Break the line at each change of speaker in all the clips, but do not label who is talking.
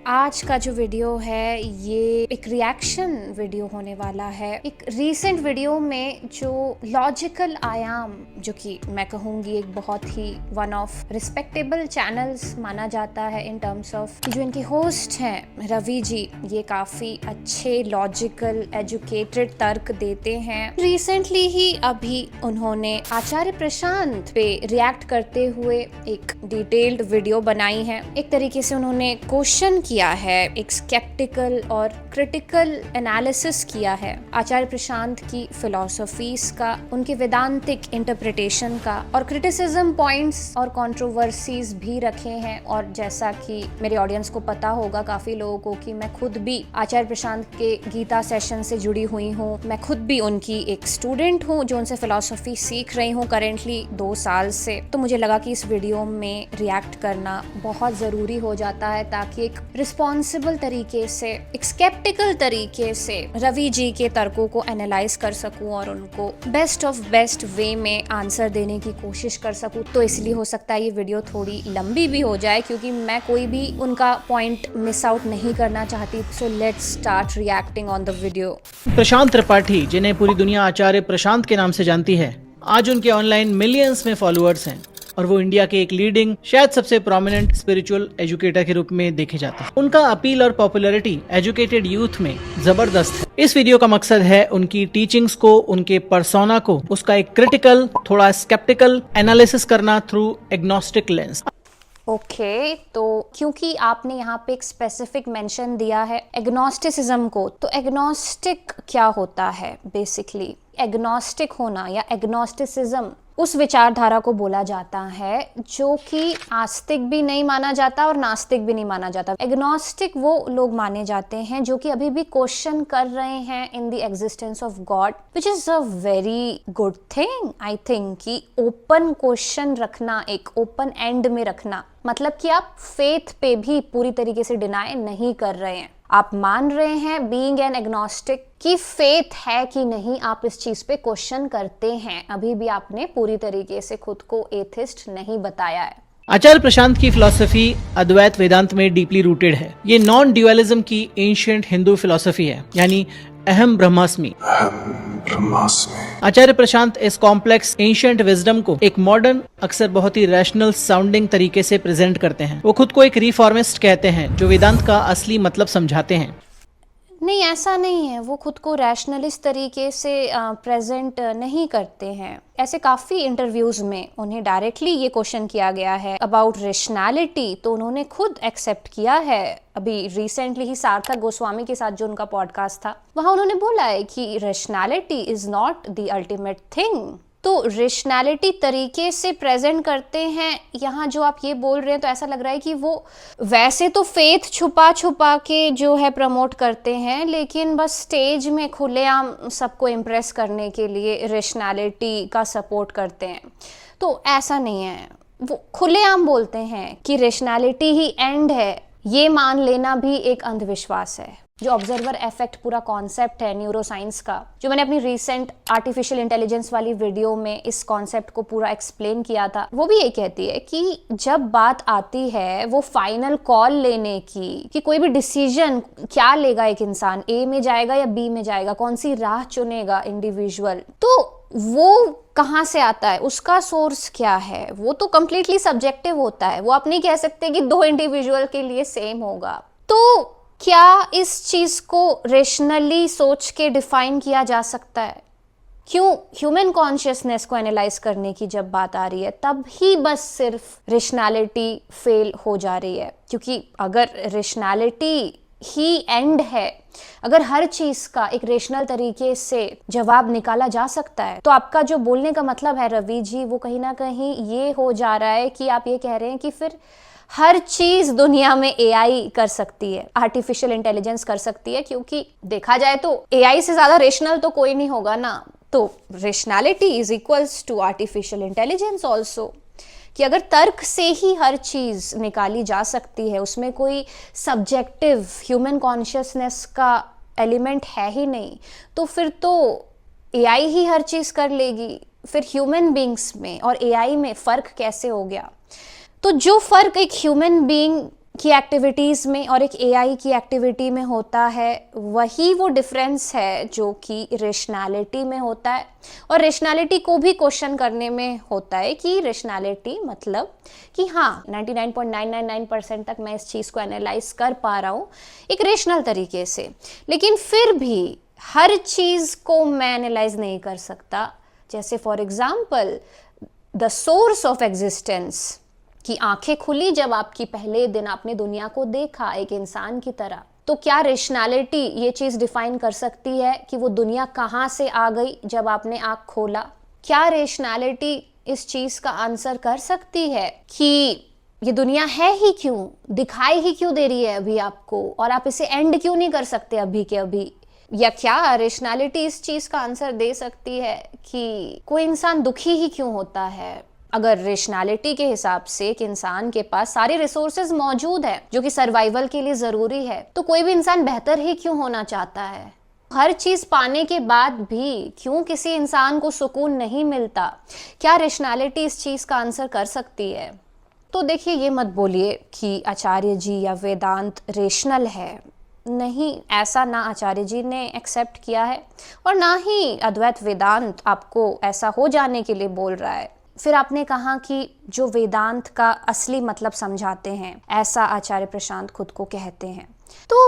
आज का जो वीडियो है ये एक रिएक्शन वीडियो होने वाला है। एक रीसेंट वीडियो में जो लॉजिकल आयाम, जो कि मैं कहूँगी एक बहुत ही वन ऑफ रिस्पेक्टेबल चैनल्स माना जाता है इन टर्म्स ऑफ जो इनके होस्ट हैं रवि जी, ये काफ़ी अच्छे लॉजिकल एजुकेटेड तर्क देते हैं। रिसेंटली ही अभी उन्होंने आचार्य प्रशांत पे रिएक्ट करते हुए एक डिटेल्ड वीडियो बनाई है। एक तरीके से उन्होंने क्वेश्चन किया है, एक स्केप्टिकल और क्रिटिकल एनालिसिस किया है आचार्य प्रशांत की फिलॉसफीज का, उनके वेदांतिक इंटरप्रिटेशन का, और क्रिटिसिज्म पॉइंट्स और कंट्रोवर्सीज भी रखे हैं। और जैसा कि मेरे ऑडियंस को पता होगा काफी लोगों को कि मैं खुद भी आचार्य प्रशांत के गीता सेशन से जुड़ी हुई हूँ। मैं खुद भी उनकी एक स्टूडेंट हूँ जो उनसे फिलॉसफी सीख रही हूँ करेंटली 2 साल से। तो मुझे लगा कि इस वीडियो में रिएक्ट करना बहुत जरूरी हो जाता है ताकि एक रिस्पॉन्सिबल तरीके से, एक स्केप्टिकल तरीके से रवि जी के तर्कों को एनालाइज कर सकूं और उनको बेस्ट ऑफ बेस्ट वे में आंसर देने की कोशिश कर सकूं। तो इसलिए हो सकता है ये वीडियो थोड़ी लंबी भी हो जाए क्योंकि मैं कोई भी उनका पॉइंट मिस आउट नहीं करना चाहती। So let's start reacting on the video.
Prashant Tripathi, जिन्हें पूरी दुनिया आचार्य प्रशांत के नाम से जानती है, आज उनके ऑनलाइन मिलियंस में फॉलोअर्स हैं और वो इंडिया के एक लीडिंग, शायद सबसे प्रोमिनेंट स्पिरिचुअल एजुकेटर के रूप में देखे जाते हैं। उनका अपील और पॉपुलैरिटी एजुकेटेड यूथ में जबरदस्त है। इस वीडियो का मकसद है उनकी टीचिंग्स को, उनके पर्सोना को, उसका एक क्रिटिकल, थोड़ा स्केप्टिकल एनालिसिस करना थ्रू एग्नोस्टिक लेंस।
ओके, तो क्योंकि आपने यहाँ पे एक स्पेसिफिक मेंशन दिया है एग्नोस्टिसिज्म को, तो एग्नोस्टिक क्या होता है? बेसिकली एग्नोस्टिक होना या एग्नोस्टिसिज्म उस विचारधारा को बोला जाता है जो कि आस्तिक भी नहीं माना जाता और नास्तिक भी नहीं माना जाता। एग्नोस्टिक वो लोग माने जाते हैं जो कि अभी भी क्वेश्चन कर रहे हैं in the existence of God, which is a very good thing I think. कि ओपन क्वेश्चन रखना, एक ओपन एंड में रखना, मतलब कि आप फेथ पे भी पूरी तरीके से डिनाई नहीं कर रहे हैं। आप मान रहे हैं बीइंग एन एग्नोस्टिक कि फेथ है कि नहीं, आप इस चीज पे क्वेश्चन करते हैं। अभी भी आपने पूरी तरीके से खुद को एथिस्ट नहीं बताया है।
आचार्य प्रशांत की फिलॉसफी अद्वैत वेदांत में डीपली रूटेड है। ये नॉन ड्यूअलिज्म की एंशिएंट हिंदू फिलॉसफी है, यानी अहम ब्रह्मास्मि। आचार्य प्रशांत इस कॉम्प्लेक्स एंशिएंट विजडम को एक मॉडर्न, अक्सर बहुत ही रैशनल साउंडिंग तरीके से प्रेजेंट करते हैं। वो खुद को एक रिफॉर्मिस्ट कहते हैं जो वेदांत का असली मतलब समझाते हैं।
नहीं, ऐसा नहीं है। वो खुद को रैशनलिस्ट तरीके से प्रेजेंट नहीं करते हैं। ऐसे काफ़ी इंटरव्यूज़ में उन्हें डायरेक्टली ये क्वेश्चन किया गया है अबाउट रेशनैलिटी, तो उन्होंने खुद एक्सेप्ट किया है। अभी रिसेंटली ही सार्थक गोस्वामी के साथ जो उनका पॉडकास्ट था, वहाँ उन्होंने बोला है कि rationality is not the ultimate thing. तो रेशनैलिटी तरीके से प्रेजेंट करते हैं। यहाँ जो आप ये बोल रहे हैं तो ऐसा लग रहा है कि वो वैसे तो फेथ छुपा छुपा के जो है प्रमोट करते हैं, लेकिन बस स्टेज में खुलेआम सबको इम्प्रेस करने के लिए रेशनैलिटी का सपोर्ट करते हैं। तो ऐसा नहीं है, वो खुलेआम बोलते हैं कि रेशनैलिटी ही एंड है। ये मान लेना भी एक अंधविश्वास है। जो ऑब्जर्वर इफेक्ट पूरा कॉन्सेप्ट है न्यूरोसाइंस का, जो मैंने अपनी रीसेंट आर्टिफिशियल इंटेलिजेंस वाली वीडियो में इस कॉन्सेप्ट को पूरा एक्सप्लेन किया था, वो भी ये कहती है कि जब बात आती है वो फाइनल कॉल लेने की, कि कोई भी डिसीजन क्या लेगा एक इंसान, ए में जाएगा या बी में जाएगा, कौन सी राह चुनेगा इंडिविजुअल, तो वो कहाँ से आता है, उसका सोर्स क्या है, वो तो कंप्लीटली सब्जेक्टिव होता है। वो आप नहीं कह सकते कि 2 इंडिविजुअल के लिए सेम होगा। तो क्या इस चीज को रेशनली सोच के डिफाइन किया जा सकता है? क्यों? ह्यूमन कॉन्शियसनेस को एनालाइज करने की जब बात आ रही है तब ही बस सिर्फ रेशनैलिटी फेल हो जा रही है। क्योंकि अगर रेशनैलिटी ही एंड है, अगर हर चीज का एक रेशनल तरीके से जवाब निकाला जा सकता है, तो आपका जो बोलने का मतलब है रवि जी, वो कहीं ना कहीं ये हो जा रहा है कि आप ये कह रहे हैं कि फिर हर चीज दुनिया में एआई कर सकती है, आर्टिफिशियल इंटेलिजेंस कर सकती है। क्योंकि देखा जाए तो एआई से ज्यादा रेशनल तो कोई नहीं होगा ना। तो rationality is equals to artificial intelligence also, कि अगर तर्क से ही हर चीज निकाली जा सकती है, उसमें कोई सब्जेक्टिव ह्यूमन कॉन्शियसनेस का एलिमेंट है ही नहीं, तो फिर तो एआई ही हर चीज कर लेगी। फिर ह्यूमन बींग्स में और एआई में फर्क कैसे हो गया? तो जो फर्क एक ह्यूमन बीइंग की एक्टिविटीज़ में और एक एआई की एक्टिविटी में होता है, वही वो डिफरेंस है जो कि रेशनैलिटी में होता है। और रेशनैलिटी को भी क्वेश्चन करने में होता है कि रेशनैलिटी मतलब कि हाँ 99.999% तक मैं इस चीज़ को एनालाइज कर पा रहा हूँ एक रेशनल तरीके से, लेकिन फिर भी हर चीज़ को मैं एनालाइज नहीं कर सकता। जैसे for example the source of existence कि आंखें खुली जब आपकी पहले दिन आपने दुनिया को देखा एक इंसान की तरह, तो क्या रेशनैलिटी ये चीज़ डिफाइन कर सकती है कि वो दुनिया कहाँ से आ गई जब आपने आंख खोला? क्या रेशनैलिटी इस चीज़ का आंसर कर सकती है कि ये दुनिया है ही क्यों, दिखाई ही क्यों दे रही है अभी आपको, और आप इसे एंड क्यों नहीं कर सकते अभी के अभी? या क्या रेशनैलिटी इस चीज़ का आंसर दे सकती है कि कोई इंसान दुखी ही क्यों होता है? अगर रेशनैलिटी के हिसाब से एक इंसान के पास सारे रिसोर्सेज मौजूद है जो कि सर्वाइवल के लिए ज़रूरी है, तो कोई भी इंसान बेहतर ही क्यों होना चाहता है? हर चीज़ पाने के बाद भी क्यों किसी इंसान को सुकून नहीं मिलता? क्या रेशनैलिटी इस चीज़ का आंसर कर सकती है? तो देखिए, ये मत बोलिए कि आचार्य जी या वेदांत रेशनल है। नहीं, ऐसा ना आचार्य जी ने एक्सेप्ट किया है और ना ही अद्वैत वेदांत आपको ऐसा हो जाने के लिए बोल रहा है। फिर आपने कहा कि जो वेदांत का असली मतलब समझाते हैं, ऐसा आचार्य प्रशांत खुद को कहते हैं। तो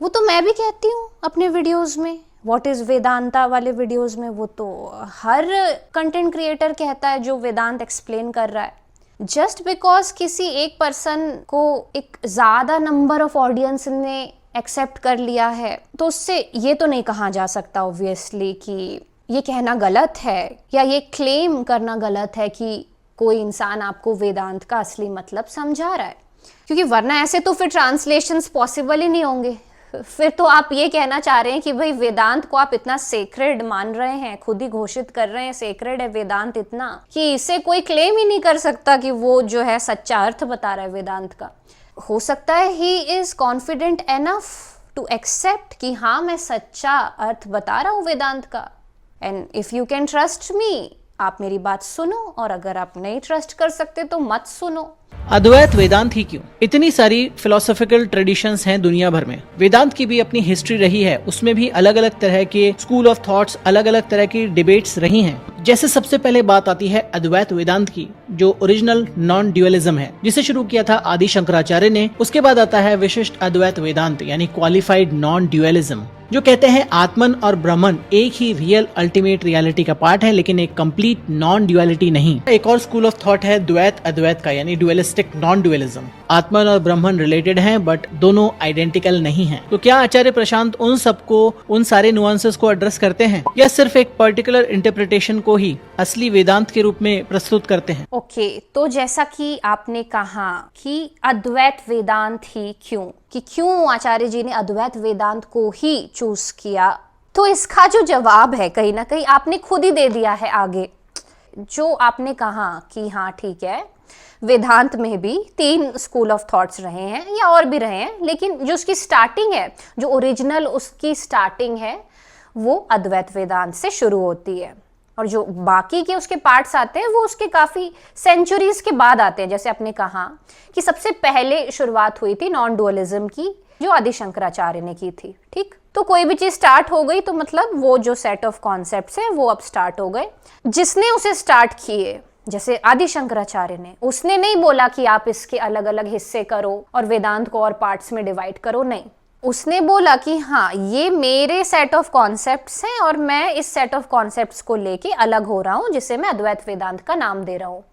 वो तो मैं भी कहती हूँ अपने वीडियोस में, व्हाट इज़ वेदांता वाले वीडियोस में। वो तो हर कंटेंट क्रिएटर कहता है जो वेदांत एक्सप्लेन कर रहा है। जस्ट बिकॉज किसी एक पर्सन को एक ज़्यादा नंबर ऑफ ऑडियंस ने एक्सेप्ट कर लिया है, तो उससे ये तो नहीं कहा जा सकता ऑब्वियसली कि ये कहना गलत है या ये क्लेम करना गलत है कि कोई इंसान आपको वेदांत का असली मतलब समझा रहा है, क्योंकि वरना ऐसे तो फिर ट्रांसलेशंस पॉसिबल ही नहीं होंगे। फिर तो आप ये कहना चाह रहे हैं कि भाई वेदांत को आप इतना सेक्रेड मान रहे हैं, खुद ही घोषित कर रहे हैं सेक्रेड है वेदांत इतना कि इसे कोई क्लेम ही नहीं कर सकता कि वो जो है सच्चा अर्थ बता रहा है वेदांत का। हो सकता है he is confident enough to accept कि हाँ मैं सच्चा अर्थ बता रहा हूँ वेदांत का। And if you can trust me, आप मेरी बात सुनो, और अगर आप नहीं ट्रस्ट कर सकते तो मत सुनो।
अद्वैत वेदांत ही क्यों? इतनी सारी फिलोसॉफिकल ट्रेडिशंस हैं दुनिया भर में। वेदांत की भी अपनी हिस्ट्री रही है, उसमें भी अलग अलग तरह के स्कूल ऑफ थॉट्स, अलग अलग तरह की डिबेट्स रही हैं। जैसे सबसे पहले बात आती है अद्वैत वेदांत की, जो ओरिजिनल नॉन ड्यूअलिज्म है, जिसे शुरू किया था आदि शंकराचार्य ने। उसके बाद आता है विशिष्ट अद्वैत वेदांत यानी क्वालिफाइड नॉन ड्यूअलिज्म, जो कहते हैं आत्मन और ब्रह्मन एक ही रियल अल्टीमेट रियलिटी का पार्ट है, लेकिन एक कंप्लीट नॉन ड्यूअलिटी नहीं। एक और स्कूल ऑफ थॉट है द्वैत अद्वैत का यानी ड्यूअलिस्टिक नॉन ड्यूअलिज्म। आत्मन और ब्रह्मन रिलेटेड हैं बट दोनों आइडेंटिकल नहीं हैं। तो क्या आचार्य प्रशांत उन सबको, उन सारे नुआंसेस को एड्रेस करते हैं या सिर्फ एक पर्टिकुलर इंटरप्रिटेशन को ही असली वेदांत के रूप में प्रस्तुत करते हैं?
ओके, तो जैसा कि आपने कहा कि अद्वैत वेदांत ही क्यों, कि क्यों आचार्य जी ने अद्वैत वेदांत को ही चूज किया, तो इसका जो जवाब है कहीं ना कहीं आपने खुद ही दे दिया है आगे। जो आपने कहा कि हाँ ठीक है, वेदांत में भी 3 स्कूल ऑफ थॉट्स रहे हैं या और भी रहे हैं, लेकिन जो उसकी स्टार्टिंग है, जो ओरिजिनल उसकी स्टार्टिंग है, वो अद्वैत वेदांत से शुरू होती है, और जो बाकी के उसके पार्ट्स आते हैं वो उसके काफ़ी सेंचुरीज के बाद आते हैं। जैसे आपने कहा कि सबसे पहले शुरुआत हुई थी नॉन डुअलिज्म की, जो आदि शंकराचार्य ने की थी। ठीक, तो कोई भी चीज़ स्टार्ट हो गई तो मतलब वो जो सेट ऑफ कॉन्सेप्ट्स हैं वो अब स्टार्ट हो गए। जिसने उसे स्टार्ट किए, जैसे आदि शंकराचार्य ने, उसने नहीं बोला कि आप इसके अलग अलग हिस्से करो और वेदांत को और पार्ट्स में डिवाइड करो, नहीं। उसने बोला कि हाँ ये मेरे सेट ऑफ कॉन्सेप्ट्स हैं और मैं इस सेट ऑफ कॉन्सेप्ट्स को लेके अलग हो रहा हूँ, जिसे मैं अद्वैत वेदांत का नाम दे रहा हूँ।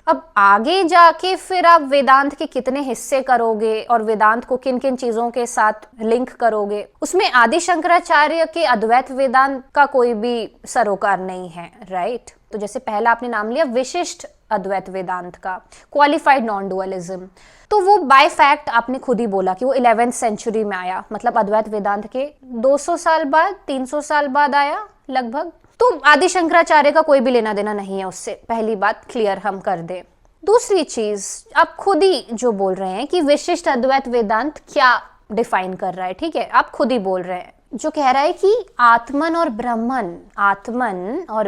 अब आगे जाके फिर आप वेदांत के कितने हिस्से करोगे और वेदांत को किन किन चीज़ों के साथ लिंक करोगे, उसमें आदि शंकराचार्य के अद्वैत वेदांत का कोई भी सरोकार नहीं है, राइट। तो जैसे पहला आपने नाम लिया विशिष्ट अद्वैत वेदांत का, क्वालिफाइड नॉन डुअलिज्म, तो वो बाय फैक्ट आपने खुद ही बोला कि वो 11th सेंचुरी में आया, मतलब अद्वैत वेदांत के 200 साल बाद, 300 साल बाद आया लगभग। तो आदि शंकराचार्य का कोई भी लेना देना नहीं है उससे, पहली बात क्लियर हम कर दें। दूसरी चीज, आप खुद ही जो बोल रहे हैं कि विशिष्ट अद्वैत वेदांत क्या डिफाइन कर रहा है, ठीक है, आप खुद ही बोल रहे हैं जो कह रहा है कि आत्मन और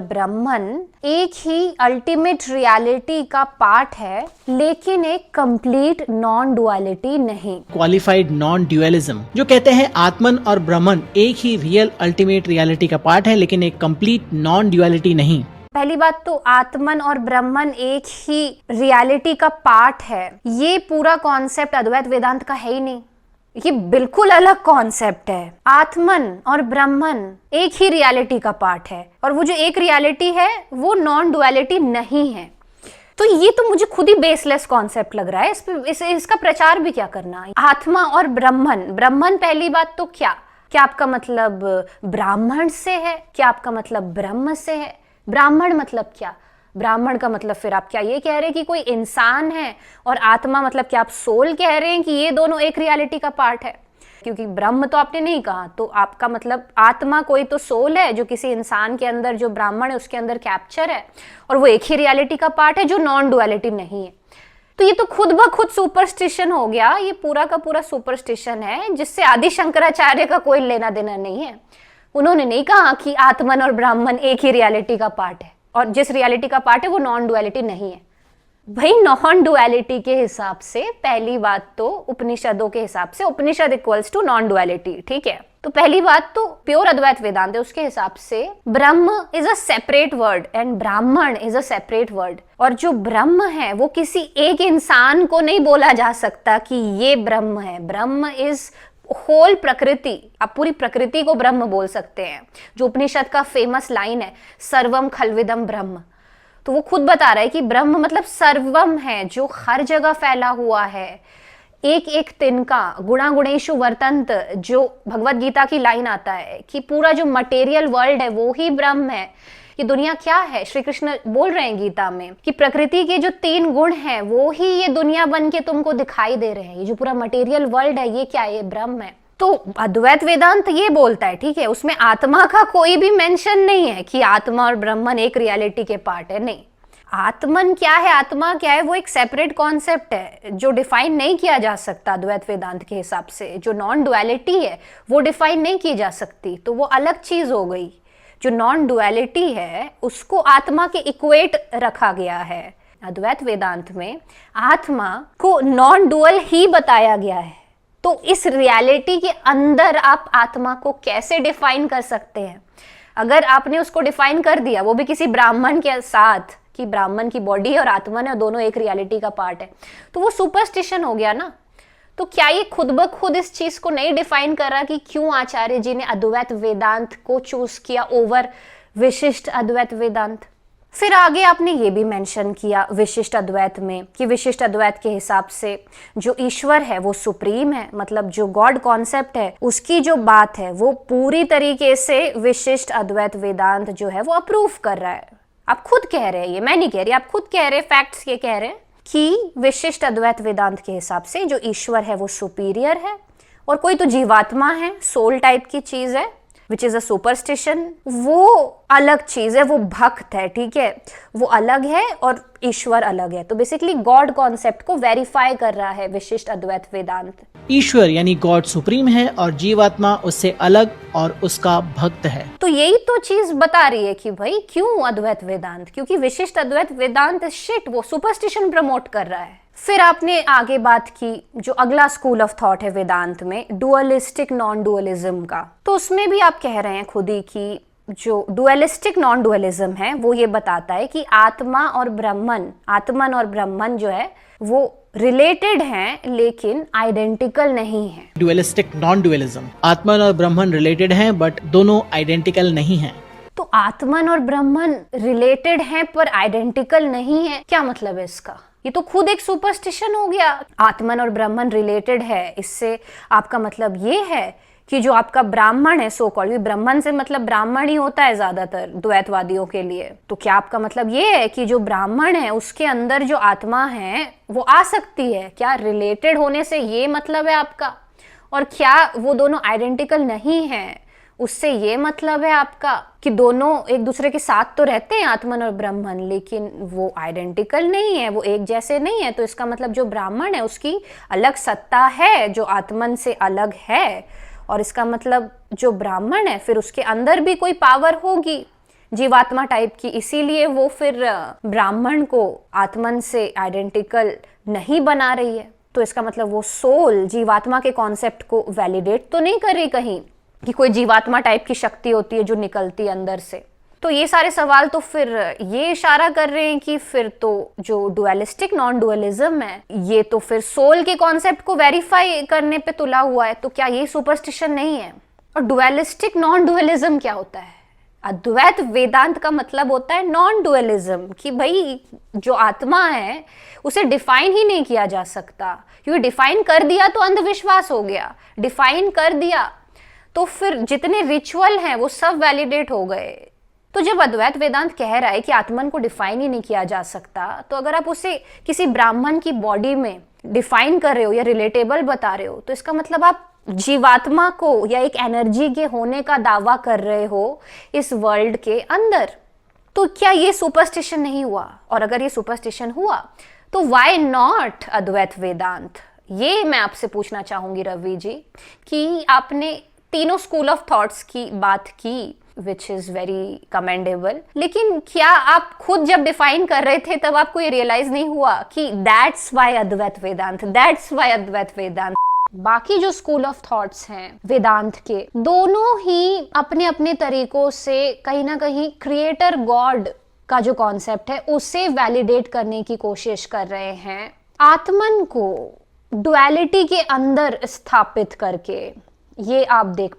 ब्रह्मन एक ही अल्टीमेट रियलिटी का पार्ट है, लेकिन एक कंप्लीट नॉन डुअलिटी नहीं।
क्वालिफाइड नॉन ड्यूअलिज्म, जो कहते हैं आत्मन और ब्रह्मन एक ही रियल अल्टीमेट रियलिटी का पार्ट है, लेकिन एक कंप्लीट नॉन ड्यूअलिटी नहीं।
पहली बात तो आत्मन और ब्रह्मन एक ही रियलिटी का पार्ट है, ये पूरा कॉन्सेप्ट अद्वैत वेदांत का है ही नहीं। ये बिल्कुल अलग कॉन्सेप्ट है। आत्मन और ब्रह्मन एक ही रियलिटी का पार्ट है, और वो जो एक रियलिटी है वो नॉन डुअलिटी नहीं है। तो ये तो मुझे खुद ही बेसलेस कॉन्सेप्ट लग रहा है। इसका प्रचार भी क्या करना। आत्मा और ब्रह्मन पहली बात तो क्या आपका मतलब ब्राह्मण से है? क्या आपका मतलब ब्रह्म से है? ब्राह्मण मतलब क्या? ब्राह्मण का मतलब फिर आप क्या ये कह रहे हैं कि कोई इंसान है, और आत्मा मतलब क्या आप सोल कह रहे हैं कि ये दोनों एक रियलिटी का पार्ट है? क्योंकि ब्रह्म तो आपने नहीं कहा, तो आपका मतलब आत्मा कोई तो सोल है जो किसी इंसान के अंदर, जो ब्राह्मण है उसके अंदर कैप्चर है, और वो एक ही रियलिटी का पार्ट है जो नॉन डुअलिटी नहीं है। तो ये तो खुद ब खुद सुपरस्टिशन हो गया। ये पूरा का पूरा सुपरस्टिशन है, जिससे आदि शंकराचार्य का कोई लेना देना नहीं है। उन्होंने नहीं कहा कि आत्मन और ब्राह्मण एक ही रियलिटी का पार्ट है, और जिस रियलिटी का पार्ट है वो नॉन डुअलिटी नहीं है। भाई नॉन डुअलिटी के हिसाब से पहली बात तो उपनिषदों के हिसाब से उपनिषद इक्वल्स टू नॉन डुअलिटी, ठीक है। तो पहली बात तो प्योर अद्वैत वेदांत है, उसके हिसाब से ब्रह्म is a separate word and ब्राह्मण इज अ सेपरेट वर्ड। और जो ब्रह्म है वो किसी एक इंसान को नहीं बोला जा सकता कि ये ब्रह्म है। ब्रह्म इज होल प्रकृति। आप पूरी प्रकृति को ब्रह्म बोल सकते हैं। जो उपनिषद का फेमस लाइन है, सर्वम खल्विदम ब्रह्म, तो वो खुद बता रहा है कि ब्रह्म मतलब सर्वम है, जो हर जगह फैला हुआ है। एक एक तिनका गुणा गुणेषु वर्तन्त, जो भगवत गीता की लाइन आता है कि पूरा जो मटेरियल वर्ल्ड है वो ही ब्रह्म है। ये दुनिया क्या है? श्री कृष्ण बोल रहे हैं गीता में कि प्रकृति के जो 3 गुण हैं वो ही ये दुनिया बन के तुमको दिखाई दे रहे हैं। ये जो पूरा मटेरियल वर्ल्ड है ये क्या है? ये ब्रह्म है। तो अद्वैत वेदांत ये बोलता है, ठीक है, उसमें आत्मा का कोई भी मेंशन नहीं है कि आत्मा और ब्रह्मन एक रियलिटी के पार्ट है। नहीं, आत्मन क्या है, आत्मा क्या है, वो एक सेपरेट कॉन्सेप्ट है जो डिफाइन नहीं किया जा सकता अद्वैत वेदांत के हिसाब से। जो नॉन डुअलिटी है वो डिफाइन नहीं की जा सकती, तो वो अलग चीज हो गई। जो नॉन डुअलिटी है उसको आत्मा के इक्वेट रखा गया है। अद्वैत वेदांत में आत्मा को नॉन डुअल ही बताया गया है। तो इस रियलिटी के अंदर आप आत्मा को कैसे डिफाइन कर सकते हैं? अगर आपने उसको डिफाइन कर दिया, वो भी किसी ब्राह्मण के साथ, कि ब्राह्मण की बॉडी और आत्मा ने दोनों एक रियलिटी का पार्ट है, तो वो सुपरस्टिशन हो गया ना। तो क्या ये खुद ब खुद इस चीज को नहीं डिफाइन कर रहा कि क्यों आचार्य जी ने अद्वैत वेदांत को चूज किया ओवर विशिष्ट अद्वैत वेदांत? फिर आगे आपने ये भी मेंशन किया विशिष्ट अद्वैत में कि विशिष्ट अद्वैत के हिसाब से जो ईश्वर है वो सुप्रीम है, मतलब जो गॉड कॉन्सेप्ट है उसकी जो बात है वो पूरी तरीके से विशिष्ट अद्वैत वेदांत जो है वो अप्रूव कर रहा है। आप खुद कह रहे हैं, ये मैं नहीं कह रही, आप खुद कह रहे हैं, फैक्ट्स ये कह रहे हैं कि विशिष्ट अद्वैत वेदांत के हिसाब से जो ईश्वर है वो सुपीरियर है, और कोई तो जीवात्मा है, सोल टाइप की चीज है, विच इज अ सुपरस्टिशन, वो अलग चीज है, वो भक्त है, ठीक है, वो अलग है और ईश्वर अलग है। तो बेसिकली गॉड कॉन्सेप्ट को वेरीफाई कर रहा है विशिष्ट अद्वैत वेदांत।
ईश्वर यानी गॉड सुप्रीम है और जीवात्मा उससे अलग और उसका भक्त है।
तो यही तो चीज बता रही है कि भाई क्यों अद्वैत वेदांत, क्योंकि विशिष्ट अद्वैत वेदांत शिट, वो सुपरस्टिशन प्रमोट कर रहा है। फिर आपने आगे बात की जो अगला स्कूल ऑफ थॉट है वेदांत में, डुअलिस्टिक नॉन डुअलिज्म का। तो उसमें भी आप कह रहे हैं खुद ही कि जो डुअलिस्टिक नॉन डुअलिज्म है वो ये बताता है कि आत्मन और ब्रह्मन जो है वो रिलेटेड हैं लेकिन आइडेंटिकल नहीं है।
डुअलिस्टिक नॉन डुअलिज्म, आत्मन और ब्रह्मन रिलेटेड हैं बट दोनों आइडेंटिकल नहीं हैं।
तो आत्मन और ब्रह्मन रिलेटेड हैं पर आइडेंटिकल नहीं है, क्या मतलब है इसका? ये तो खुद एक सुपरस्टिशन हो गया। आत्मन और ब्रह्मन रिलेटेड है, इससे आपका मतलब ये है कि जो आपका ब्राह्मण है सो कॉल्ड, ब्राह्मण से मतलब ब्राह्मण ही होता है ज्यादातर द्वैतवादियों के लिए, तो क्या आपका मतलब ये है कि जो ब्राह्मण है उसके अंदर जो आत्मा है वो आ सकती है? क्या रिलेटेड होने से ये मतलब है आपका? और क्या वो दोनों आइडेंटिकल नहीं है, उससे ये मतलब है आपका कि दोनों एक दूसरे के साथ तो रहते हैं आत्मन और ब्राह्मण, लेकिन वो आइडेंटिकल नहीं है, वो एक जैसे नहीं है। तो इसका मतलब जो ब्राह्मण है उसकी अलग सत्ता है जो आत्मन से अलग है, और इसका मतलब जो ब्राह्मण है फिर उसके अंदर भी कोई पावर होगी जीवात्मा टाइप की, इसीलिए वो फिर ब्राह्मण को आत्मन से आइडेंटिकल नहीं बना रही है। तो इसका मतलब वो सोल जीवात्मा के कॉन्सेप्ट को वैलिडेट तो नहीं कर रही कहीं कि कोई जीवात्मा टाइप की शक्ति होती है जो निकलती है अंदर से। तो ये सारे सवाल तो फिर ये इशारा कर रहे हैं कि फिर तो जो डुअलिस्टिक नॉन डुअलिज्म है ये तो फिर सोल के कॉन्सेप्ट को वेरीफाई करने पे तुला हुआ है। तो क्या ये सुपरस्टिशन नहीं है? और डुअलिस्टिक नॉन डुअलिज्म क्या होता है? अद्वैत वेदांत का मतलब होता है नॉन डुअलिज्म, कि भाई जो आत्मा है उसे डिफाइन ही नहीं किया जा सकता, क्योंकि डिफाइन कर दिया तो अंधविश्वास हो गया, डिफाइन कर दिया तो फिर जितने रिचुअल हैं वो सब वैलिडेट हो गए। तो जब अद्वैत वेदांत कह रहा है कि आत्मन को डिफाइन ही नहीं किया जा सकता, तो अगर आप उसे किसी ब्राह्मण की बॉडी में डिफाइन कर रहे हो या रिलेटेबल बता रहे हो, तो इसका मतलब आप जीवात्मा को या एक एनर्जी के होने का दावा कर रहे हो इस वर्ल्ड के अंदर। तो क्या ये सुपरस्टिशन नहीं हुआ? और अगर ये सुपरस्टिशन हुआ तो व्हाई नॉट अद्वैत वेदांत? ये मैं आपसे पूछना चाहूंगी रवि जी, कि आपने तीनों स्कूल ऑफ थॉट्स की बात की विच इज वेरी कमेंडेबल, लेकिन क्या आप खुद जब डिफाइन कर रहे थे तब आपको ये रियलाइज नहीं हुआ कि that's why Advaita Vedanta, that's why Advaita Vedanta? बाकी जो स्कूल ऑफ थॉट्स हैं वेदांत के, दोनों ही अपने अपने तरीकों से कहीं ना कहीं क्रिएटर गॉड का जो कॉन्सेप्ट है उसे वैलिडेट करने की कोशिश कर रहे हैं, आत्मन को डुअलिटी के अंदर स्थापित करके। ये आप देख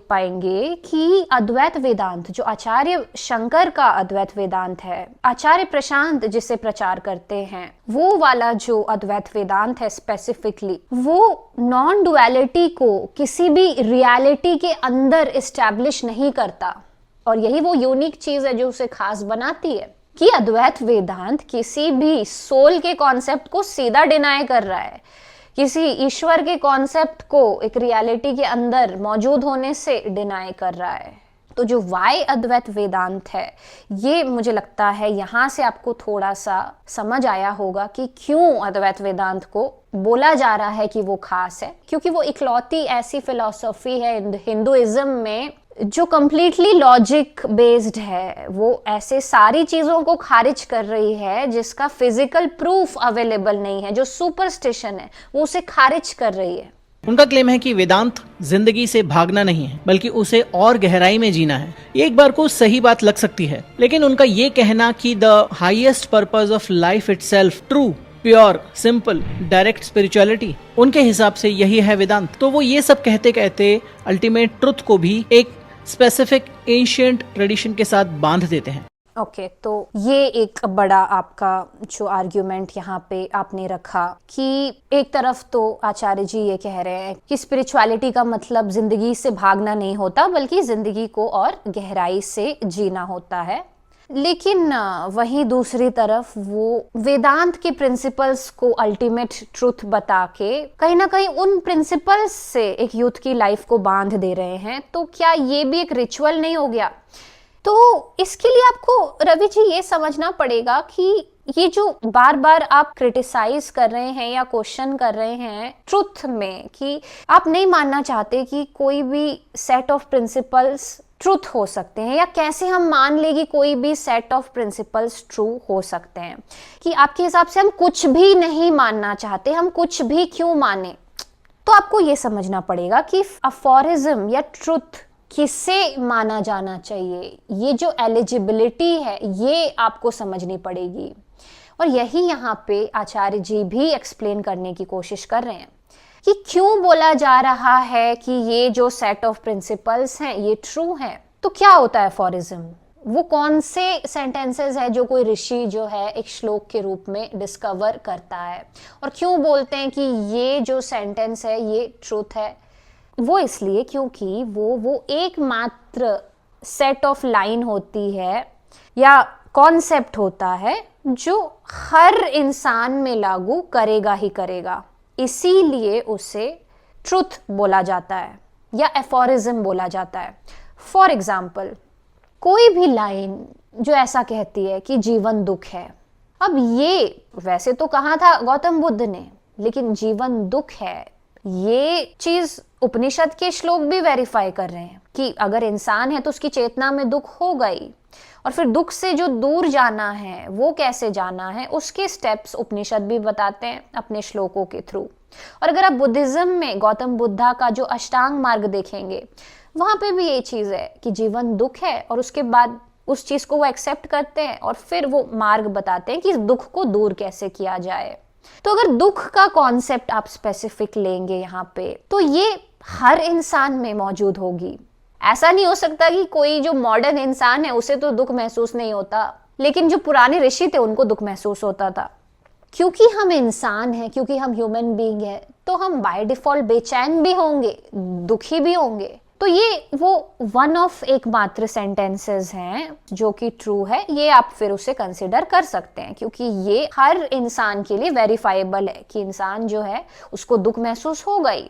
पाएंगे कि अद्वैत वेदांत जो आचार्य शंकर का अद्वैत वेदांत है, आचार्य प्रशांत जिसे प्रचार करते हैं, वो वाला जो अद्वैत वेदांत है स्पेसिफिकली, वो नॉन डुअलिटी को किसी भी रियलिटी के अंदर एस्टैब्लिश नहीं करता। और यही वो यूनिक चीज है जो उसे खास बनाती है कि अद्वैत वेदांत किसी भी सोल के कॉन्सेप्ट को सीधा डिनाई कर रहा है, किसी ईश्वर के कॉन्सेप्ट को एक रियलिटी के अंदर मौजूद होने से डिनाई कर रहा है। तो जो वाई अद्वैत वेदांत है, ये मुझे लगता है यहाँ से आपको थोड़ा सा समझ आया होगा कि क्यों अद्वैत वेदांत को बोला जा रहा है कि वो खास है, क्योंकि वो इकलौती ऐसी फिलॉसफी है हिंदुइज्म में जो कंप्लीटली लॉजिक बेस्ड है। वो ऐसे सारी चीजों को खारिज कर रही है जिसका फिजिकल प्रूफ अवेलेबल नहीं है, जो सुपरस्टिशन है वो उसे खारिज कर रही है।
उनका क्लेम है कि वेदांत जिंदगी से भागना नहीं है बल्कि उसे और गहराई में जीना है। एक बार को सही बात लग सकती है, लेकिन उनका ये कहना कि the highest purpose of life itself, true, pure, simple, direct spirituality, उनके हिसाब से यही है वेदांत। तो वो ये सब कहते कहते अल्टीमेट ट्रुथ को भी एक स्पेसिफिक एंशिएंट ट्रेडिशन के साथ बांध देते हैं।
ओके, तो ये एक बड़ा आपका जो आर्ग्यूमेंट यहाँ पे आपने रखा कि एक तरफ तो आचार्य जी ये कह रहे हैं कि स्पिरिचुअलिटी का मतलब जिंदगी से भागना नहीं होता बल्कि जिंदगी को और गहराई से जीना होता है, लेकिन वहीं दूसरी तरफ वो वेदांत के प्रिंसिपल्स को अल्टीमेट ट्रुथ बता के कहीं ना कहीं उन प्रिंसिपल्स से एक यूथ की लाइफ को बांध दे रहे हैं। तो क्या ये भी एक रिचुअल नहीं हो गया? तो इसके लिए आपको रवि जी ये समझना पड़ेगा कि ये जो बार बार आप क्रिटिसाइज कर रहे हैं या क्वेश्चन कर रहे हैं ट्रुथ में, कि आप नहीं मानना चाहते कि कोई भी सेट ऑफ प्रिंसिपल्स ट्रुथ हो सकते हैं, या कैसे हम मान ले कि कोई भी सेट ऑफ प्रिंसिपल्स ट्रू हो सकते हैं, कि आपके हिसाब से हम कुछ भी नहीं मानना चाहते, हम कुछ भी क्यों माने? तो आपको ये समझना पड़ेगा कि अफोरिज्म या ट्रुथ किसे माना जाना चाहिए, ये जो एलिजिबिलिटी है ये आपको समझनी पड़ेगी। और यही यहाँ पे आचार्य जी भी एक्सप्लेन करने की कोशिश कर रहे हैं कि क्यों बोला जा रहा है कि ये जो सेट ऑफ प्रिंसिपल्स हैं ये ट्रू हैं। तो क्या होता है अफोरिज्म? वो कौन से सेंटेंसेस है जो कोई ऋषि जो है एक श्लोक के रूप में डिस्कवर करता है, और क्यों बोलते हैं कि ये जो सेंटेंस है ये ट्रूथ है? वो इसलिए क्योंकि वो एकमात्र सेट ऑफ लाइन होती है या कॉन्सेप्ट होता है जो हर इंसान में लागू करेगा ही करेगा, इसीलिए उसे ट्रुथ बोला जाता है या एफोरिज्म बोला जाता है। फॉर एग्जाम्पल, कोई भी लाइन जो ऐसा कहती है कि जीवन दुख है, अब ये वैसे तो कहा था गौतम बुद्ध ने, लेकिन जीवन दुख है ये चीज उपनिषद के श्लोक भी वेरीफाई कर रहे हैं कि अगर इंसान है तो उसकी चेतना में दुख होगा ही, और फिर दुख से जो दूर जाना है वो कैसे जाना है उसके स्टेप्स उपनिषद भी बताते हैं अपने श्लोकों के थ्रू। और अगर आप बुद्धिज्म में गौतम बुद्धा का जो अष्टांग मार्ग देखेंगे, वहां पे भी ये चीज है कि जीवन दुख है, और उसके बाद उस चीज को वो एक्सेप्ट करते हैं और फिर वो मार्ग बताते हैं कि इस दुख को दूर कैसे किया जाए। तो अगर दुख का कॉन्सेप्ट आप स्पेसिफिक लेंगे यहाँ पे, तो ये हर इंसान में मौजूद होगी। ऐसा नहीं हो सकता कि कोई जो मॉडर्न इंसान है उसे तो दुख महसूस नहीं होता, लेकिन जो पुराने ऋषि थे उनको दुख महसूस होता था। क्योंकि हम इंसान हैं, क्योंकि हम ह्यूमन बीइंग है, तो हम बाय डिफॉल्ट बेचैन भी होंगे, दुखी भी होंगे। तो ये वो वन ऑफ एकमात्र सेंटेंसेस हैं जो कि ट्रू है, ये आप फिर उसे कंसिडर कर सकते हैं, क्योंकि ये हर इंसान के लिए वेरीफाइबल है कि इंसान जो है उसको दुख महसूस होगा ही,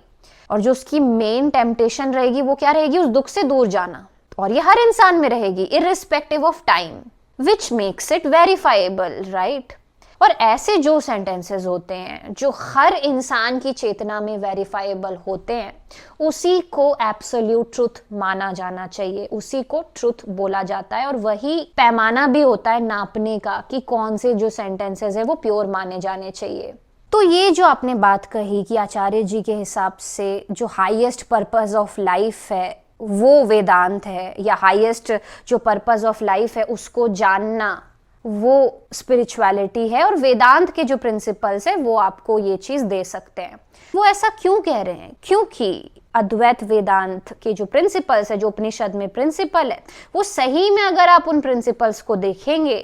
और जो उसकी मेन टेम्पटेशन रहेगी वो क्या रहेगी, उस दुख से दूर जाना, और ये हर इंसान में रहेगी irrespective of time, which makes it verifiable, right. और ऐसे जो सेंटेंसेस होते हैं जो हर इंसान की चेतना में वेरीफाइबल होते हैं, उसी को एब्सोल्यूट ट्रुथ माना जाना चाहिए, उसी को ट्रुथ बोला जाता है, और वही पैमाना भी होता है नापने का कि कौन से जो सेंटेंसेस है वो प्योर माने जाने चाहिए। तो ये जो आपने बात कही कि आचार्य जी के हिसाब से जो हाईएस्ट पर्पस ऑफ लाइफ है वो वेदांत है, या हाईएस्ट जो पर्पस ऑफ लाइफ है उसको जानना वो स्पिरिचुअलिटी है, और वेदांत के जो प्रिंसिपल्स है वो आपको ये चीज दे सकते हैं। वो ऐसा क्यों कह रहे हैं? क्योंकि अद्वैत वेदांत के जो प्रिंसिपल्स है, जो उपनिषद में प्रिंसिपल है, वो सही में अगर आप उन प्रिंसिपल्स को देखेंगे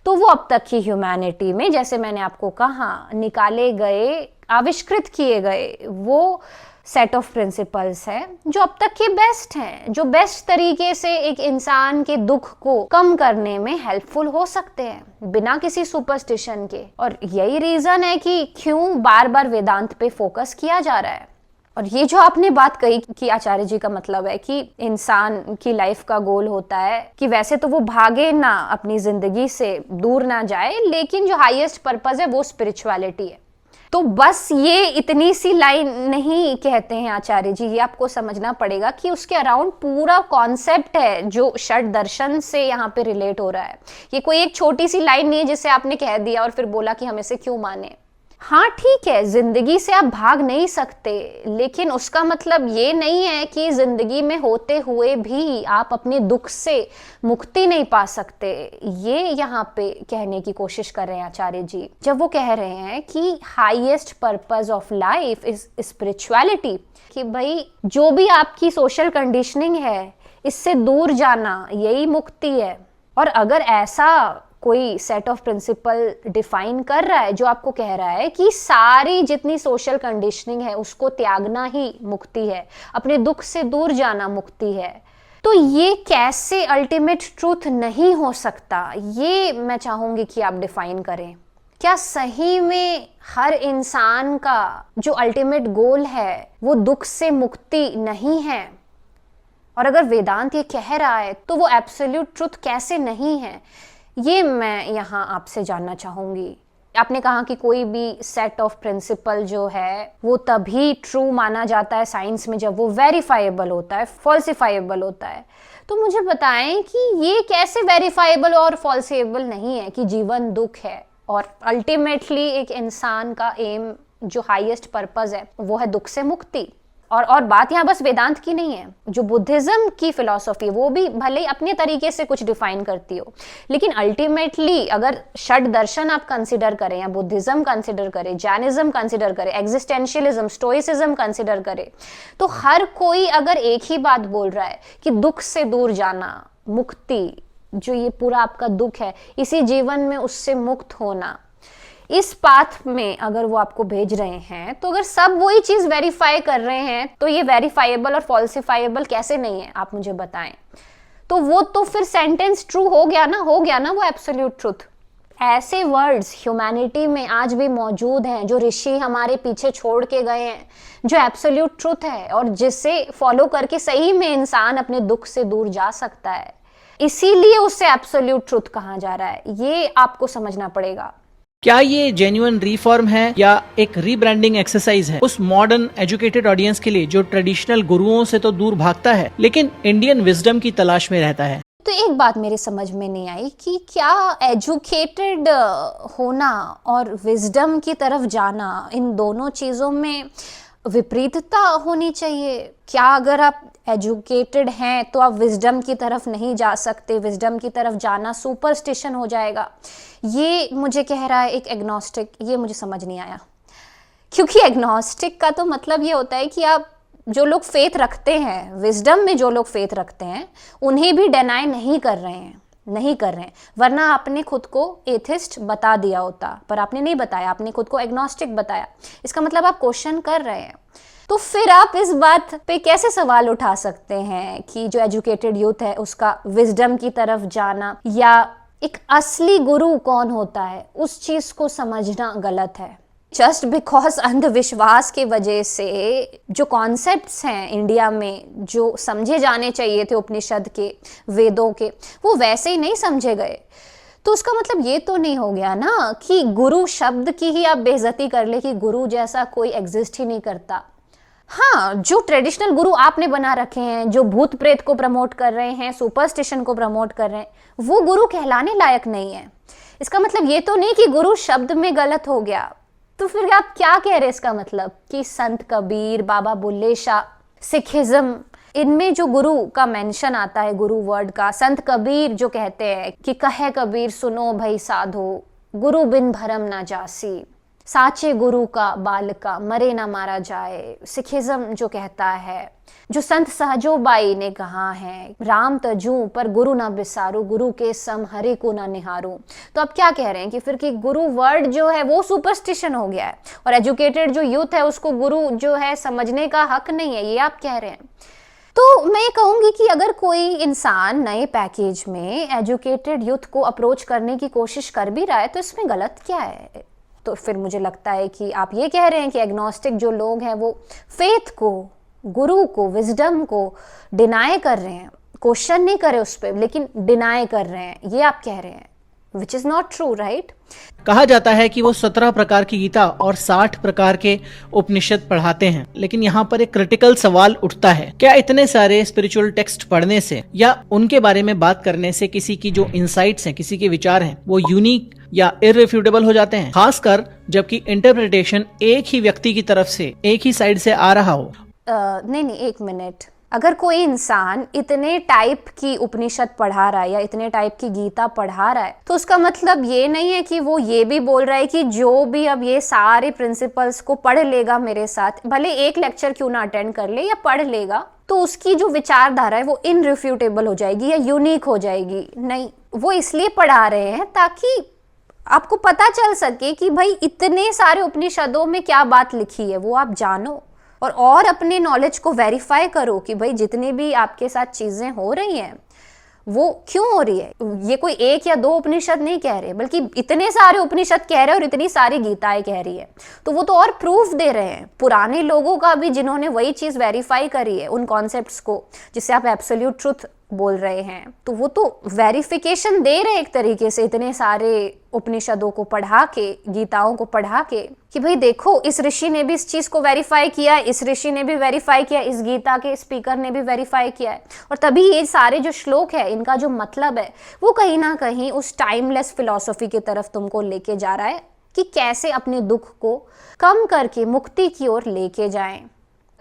तो वो अब तक की ह्यूमैनिटी में, जैसे मैंने आपको कहा, निकाले गए, आविष्कृत किए गए वो सेट ऑफ प्रिंसिपल्स है जो अब तक के बेस्ट हैं, जो बेस्ट तरीके से एक इंसान के दुख को कम करने में हेल्पफुल हो सकते हैं बिना किसी सुपरस्टिशन के। और यही रीजन है कि क्यों बार बार वेदांत पे फोकस किया जा रहा है। और ये जो आपने बात कही कि आचार्य जी का मतलब है कि इंसान की लाइफ का गोल होता है कि वैसे तो वो भागे ना, अपनी जिंदगी से दूर ना जाए, लेकिन जो हाईएस्ट पर्पस है वो स्पिरिचुअलिटी है। तो बस ये इतनी सी लाइन नहीं कहते हैं आचार्य जी, ये आपको समझना पड़ेगा कि उसके अराउंड पूरा कॉन्सेप्ट है जो षड दर्शन से यहाँ पे रिलेट हो रहा है। ये कोई एक छोटी सी लाइन नहीं है जिसे आपने कह दिया और फिर बोला कि हम इसे क्यों माने। हाँ ठीक है, जिंदगी से आप भाग नहीं सकते, लेकिन उसका मतलब ये नहीं है कि जिंदगी में होते हुए भी आप अपने दुख से मुक्ति नहीं पा सकते। ये यहाँ पे कहने की कोशिश कर रहे हैं आचार्य जी जब वो कह रहे हैं कि highest purpose of life is spirituality, कि भाई जो भी आपकी सोशल कंडीशनिंग है इससे दूर जाना यही मुक्ति है। और अगर ऐसा कोई सेट ऑफ प्रिंसिपल डिफाइन कर रहा है जो आपको कह रहा है कि सारी जितनी सोशल कंडीशनिंग है उसको त्यागना ही मुक्ति है, अपने दुख से दूर जाना मुक्ति है, तो ये कैसे अल्टीमेट ट्रूथ नहीं हो सकता? ये मैं चाहूंगी कि आप डिफाइन करें। क्या सही में हर इंसान का जो अल्टीमेट गोल है वो दुख से मुक्ति नहीं है? और अगर वेदांत ये कह रहा है तो वो एब्सोल्यूट ट्रूथ कैसे नहीं है? ये मैं यहाँ आपसे जानना चाहूंगी। आपने कहा कि कोई भी सेट ऑफ प्रिंसिपल जो है वो तभी ट्रू माना जाता है साइंस में जब वो वेरीफाइबल होता है, फॉल्सिफाइबल होता है। तो मुझे बताएं कि ये कैसे वेरीफाइबल और फॉल्सिफाइबल नहीं है कि जीवन दुख है और अल्टीमेटली एक इंसान का एम जो हाईएस्ट पर्पस है वो है दुख से मुक्ति। और बात यहाँ बस वेदांत की नहीं है, जो बुद्धिज्म की फिलॉसफी वो भी भले ही अपने तरीके से कुछ डिफाइन करती हो, लेकिन अल्टीमेटली अगर षड दर्शन आप कंसिडर करें या बुद्धिज्म कंसिडर करें, जैनिज्म कंसिडर करें, एग्जिस्टेंशियलिज्म, स्टोइसिज्म कंसिडर करें, तो हर कोई अगर एक ही बात बोल रहा है कि दुख से दूर जाना, मुक्ति, जो ये पूरा आपका दुख है इसी जीवन में उससे मुक्त होना, इस पाथ में अगर वो आपको भेज रहे हैं, तो अगर सब वही चीज वेरीफाई कर रहे हैं तो ये वेरीफाइबल और फॉल्सिफाइबल कैसे नहीं है? आप मुझे बताएं। तो वो तो फिर सेंटेंस ट्रू हो गया ना वो एब्सोल्यूट ट्रुथ। ऐसे वर्ड्स ह्यूमैनिटी में आज भी मौजूद हैं जो ऋषि हमारे पीछे छोड़ के गए हैं, जो एब्सोल्यूट ट्रुथ है और जिसे फॉलो करके सही में इंसान अपने दुख से दूर जा सकता है। इसीलिए उससे एब्सोल्यूट ट्रुथ कहा जा रहा है, ये आपको समझना पड़ेगा।
क्या ये जेन्युइन रिफॉर्म है या एक रीब्रांडिंग एक्सरसाइज है उस मॉडर्न एजुकेटेड ऑडियंस के लिए जो ट्रेडिशनल गुरुओं से तो दूर भागता है लेकिन इंडियन विजडम की तलाश में रहता है?
तो एक बात मेरे समझ में नहीं आई कि क्या एजुकेटेड होना और विजडम की तरफ जाना, इन दोनों चीज़ों में विपरीतता होनी चाहिए? क्या अगर आप एजुकेटेड हैं तो आप विजडम की तरफ नहीं जा सकते? विजडम की तरफ जाना सुपरस्टिशन हो जाएगा? ये मुझे कह रहा है एक एग्नोस्टिक, ये मुझे समझ नहीं आया। क्योंकि एग्नोस्टिक का तो मतलब ये होता है कि आप जो लोग फेथ रखते हैं, विजडम में जो लोग फेथ रखते हैं, उन्हें भी डिनाई नहीं कर रहे हैं, वरना आपने खुद को एथिस्ट बता दिया होता, पर आपने नहीं बताया, आपने खुद को एग्नोस्टिक बताया। इसका मतलब आप क्वेश्चन कर रहे हैं। तो फिर आप इस बात पे कैसे सवाल उठा सकते हैं कि जो एजुकेटेड यूथ है उसका विजडम की तरफ जाना या एक असली गुरु कौन होता है उस चीज को समझना गलत है। जस्ट बिकॉज अंधविश्वास के वजह से जो कॉन्सेप्ट्स हैं इंडिया में जो समझे जाने चाहिए थे उपनिषद के, वेदों के, वो वैसे ही नहीं समझे गए, तो उसका मतलब ये तो नहीं हो गया ना कि गुरु शब्द की ही आप बेइज्जती कर ले कि गुरु जैसा कोई एग्जिस्ट ही नहीं करता। हाँ, जो ट्रेडिशनल गुरु आपने बना रखे हैं, जो भूत प्रेत को प्रमोट कर रहे हैं, सुपरस्टिशन को प्रमोट कर रहे हैं, वो गुरु कहलाने लायक नहीं है। इसका मतलब ये तो नहीं कि गुरु शब्द में गलत हो गया। तो फिर आप क्या कह रहे हैं इसका मतलब कि संत कबीर, बाबा बुल्ले शाह, सिखिज्म, इनमें जो गुरु का मेंशन आता है, गुरु वर्ड का, संत कबीर जो कहते हैं कि कहे कबीर सुनो भई साधो, गुरु बिन भरम ना जासी, साचे गुरु का बालका मरे ना मारा जाए। सिखिज्म जो कहता है, जो संत सहजोबाई ने कहा है, राम तजू पर गुरु ना बिसारू, गुरु के सम हरि को ना निहारू। तो आप क्या कह रहे हैं कि फिर कि गुरु वर्ड जो है वो सुपरस्टिशन हो गया है और एजुकेटेड जो यूथ है उसको गुरु जो है समझने का हक नहीं है, ये आप कह रहे हैं। तो मैं ये कहूँगी कि अगर कोई इंसान नए पैकेज में एजुकेटेड यूथ को अप्रोच करने की कोशिश कर भी रहा है तो इसमें गलत क्या है? तो फिर मुझे लगता है कि आप ये कह रहे हैं कि एग्नोस्टिक जो लोग हैं वो फेथ को, गुरु को, विजडम को डिनाई कर रहे हैं, क्वेश्चन नहीं करे उस पर लेकिन डिनाई कर रहे हैं, ये आप कह रहे हैं, which is not true, right?
कहा जाता है कि वो 17 प्रकार की गीता और 60 प्रकार के उपनिषद पढ़ाते हैं, लेकिन यहाँ पर एक क्रिटिकल सवाल उठता है, क्या इतने सारे स्पिरिचुअल टेक्स्ट पढ़ने से या उनके बारे में बात करने से किसी की जो इंसाइट्स हैं, किसी के विचार हैं, वो यूनिक या इररिफ्यूटेबल हो जाते हैं, खासकर जबकि इंटरप्रिटेशन एक ही व्यक्ति की तरफ से, एक ही साइड से आ रहा हो?
नहीं, एक मिनट। अगर कोई इंसान इतने टाइप की उपनिषद पढ़ा रहा है या इतने टाइप की गीता पढ़ा रहा है तो उसका मतलब ये नहीं है कि वो ये भी बोल रहा है कि जो भी अब ये सारे प्रिंसिपल्स को पढ़ लेगा मेरे साथ, भले एक लेक्चर क्यों ना अटेंड कर ले या पढ़ लेगा, तो उसकी जो विचारधारा है वो इनरिफ्यूटेबल हो जाएगी या यूनिक हो जाएगी। नहीं, वो इसलिए पढ़ा रहे हैं ताकि आपको पता चल सके कि भाई इतने सारे उपनिषदों में क्या बात लिखी है वो आप जानो और अपने नॉलेज को वेरीफाई करो कि भाई जितनी भी आपके साथ चीजें हो रही हैं वो क्यों हो रही है। ये कोई एक या दो उपनिषद नहीं कह रहे बल्कि इतने सारे उपनिषद कह रहे हैं और इतनी सारी गीताएं कह रही है, तो वो तो और प्रूफ दे रहे हैं पुराने लोगों का भी जिन्होंने वही चीज वेरीफाई करी है, उन कॉन्सेप्ट्स को जिससे आप एब्सोल्यूट ट्रुथ बोल रहे हैं, तो वो तो वेरिफिकेशन दे रहे एक तरीके से इतने सारे उपनिषदों को पढ़ा के, गीताओं को पढ़ा के कि भाई देखो इस ऋषि ने भी इस चीज को वेरीफाई किया, इस ऋषि ने भी वेरीफाई किया, इस गीता के स्पीकर ने भी वेरीफाई किया है। और तभी ये सारे जो श्लोक है इनका जो मतलब है वो कहीं ना कहीं उस टाइमलेस फिलॉसफी की तरफ तुमको लेके जा रहा है कि कैसे अपने दुख को कम करके मुक्ति की ओर लेके जाएं।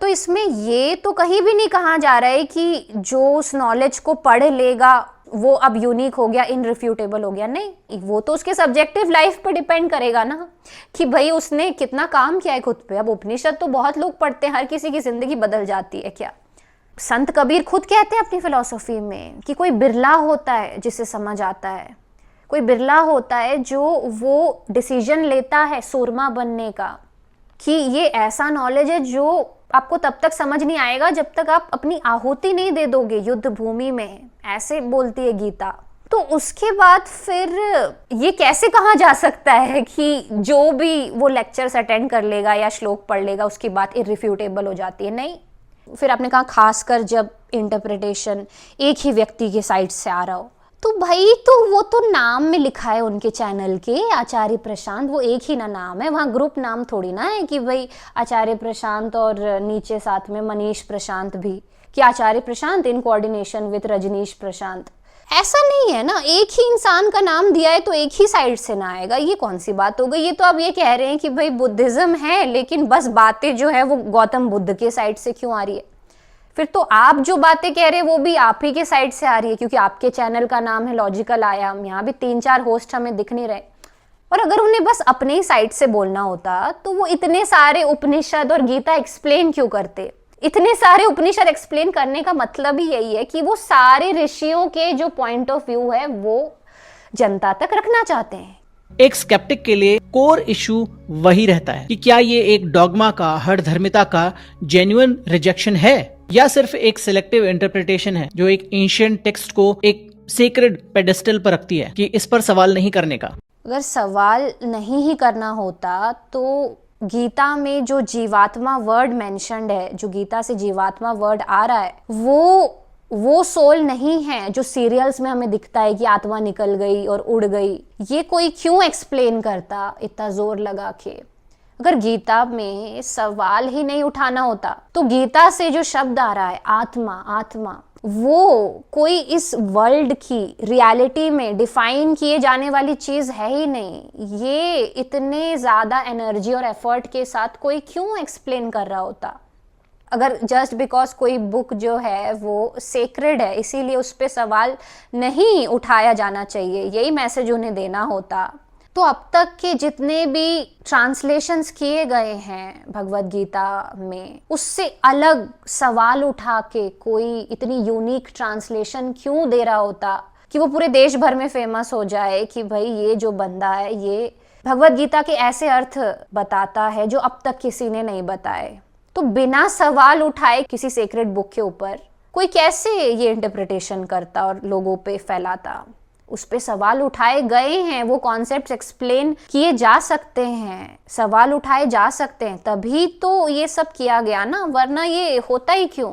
तो इसमें ये तो कहीं भी नहीं कहा जा रहा है कि जो उस नॉलेज को पढ़ लेगा वो अब यूनिक हो गया, इनरिफ्यूटेबल हो गया। नहीं, वो तो उसके सब्जेक्टिव लाइफ पे डिपेंड करेगा ना कि भाई उसने कितना काम किया है खुद पे। अब उपनिषद तो बहुत लोग पढ़ते हैं, हर किसी की जिंदगी बदल जाती है क्या? संत कबीर खुद कहते हैं अपनी फिलॉसफी में कि कोई बिरला होता है जिसे समझ आता है, कोई बिरला होता है जो वो डिसीजन लेता है सूरमा बनने का, कि ये ऐसा नॉलेज है जो आपको तब तक समझ नहीं आएगा जब तक आप अपनी आहुति नहीं दे दोगे युद्ध भूमि में, ऐसे बोलती है गीता। तो उसके बाद फिर ये कैसे कहा जा सकता है कि जो भी वो लेक्चर्स अटेंड कर लेगा या श्लोक पढ़ लेगा उसकी बात इररिफ्यूटेबल हो जाती है? नहीं। फिर आपने कहा खासकर जब इंटरप्रिटेशन एक ही व्यक्ति के साइड से आ रहा हो, तो भाई तो वो तो नाम में लिखा है उनके चैनल के आचार्य प्रशांत, वो एक ही ना नाम है, वहाँ ग्रुप नाम थोड़ी ना है कि भाई आचार्य प्रशांत और नीचे साथ में मनीष प्रशांत भी, कि आचार्य प्रशांत इन कोऑर्डिनेशन विद रजनीश प्रशांत। ऐसा नहीं है ना, एक ही इंसान का नाम दिया है तो एक ही साइड से ना आएगा, ये कौन सी बात हो गई। ये तो आप ये कह रहे हैं कि भाई बुद्धिज्म है लेकिन बस बातें जो है वो गौतम बुद्ध के साइड से क्यों आ रही है। फिर तो आप जो बातें कह रहे हैं वो भी आप ही के साइड से आ रही है, क्योंकि आपके चैनल का नाम है लॉजिकल आयाम, यहाँ भी 3-4 होस्ट हमें दिख नहीं रहे। और अगर उन्हें बस अपने ही साइड से बोलना होता तो वो इतने सारे उपनिषद और गीता एक्सप्लेन क्यों करते। इतने सारे उपनिषद एक्सप्लेन करने का मतलब ही यही है कि वो सारे ऋषियों के जो पॉइंट ऑफ व्यू है वो जनता तक रखना चाहते हैं।
एक स्केप्टिक के लिए कोर इशू वही रहता है कि क्या ये एक डॉगमा का, हर धर्मिता का जेन्युइन रिजेक्शन है या सिर्फ एक सिलेक्टिव इंटरप्रिटेशन है जो एक एंशिएंट टेक्स्ट को एक सेक्रेड पेडेस्टल पर रखती है कि इस पर सवाल नहीं करने का।
अगर सवाल नहीं ही करना होता तो गीता में जो जीवात्मा वर्ड मेंशन्ड है, जो गीता से जीवात्मा वर्ड आ रहा है, वो सोल नहीं है जो सीरियल्स में हमें दिखता है कि आत्मा निकल गई और उड़ गई। ये कोई क्यों एक्सप्लेन करता इतना जोर लगा के। अगर गीता में सवाल ही नहीं उठाना होता तो गीता से जो शब्द आ रहा है आत्मा आत्मा, वो कोई इस वर्ल्ड की रियलिटी में डिफाइन किए जाने वाली चीज है ही नहीं। ये इतने ज्यादा एनर्जी और एफर्ट के साथ कोई क्यों एक्सप्लेन कर रहा होता। अगर जस्ट बिकॉज कोई बुक जो है वो सेक्रेड है इसीलिए उस पर सवाल नहीं उठाया जाना चाहिए, यही मैसेज उन्हें देना होता, तो अब तक के जितने भी ट्रांसलेशंस किए गए हैं भगवद गीता में उससे अलग सवाल उठा के कोई इतनी यूनिक ट्रांसलेशन क्यों दे रहा होता कि वो पूरे देश भर में फेमस हो जाए कि भाई ये जो बंदा है ये भगवद गीता के ऐसे अर्थ बताता है जो अब तक किसी ने नहीं बताए। तो बिना सवाल उठाए किसी सेक्रेड बुक के ऊपर कोई कैसे ये इंटरप्रिटेशन करता और लोगों पे फैलाता। उस पे सवाल उठाए गए हैं, वो कॉन्सेप्ट्स एक्सप्लेन किए जा सकते हैं, सवाल उठाए जा सकते हैं, तभी तो ये सब किया गया ना, वरना ये होता ही क्यों।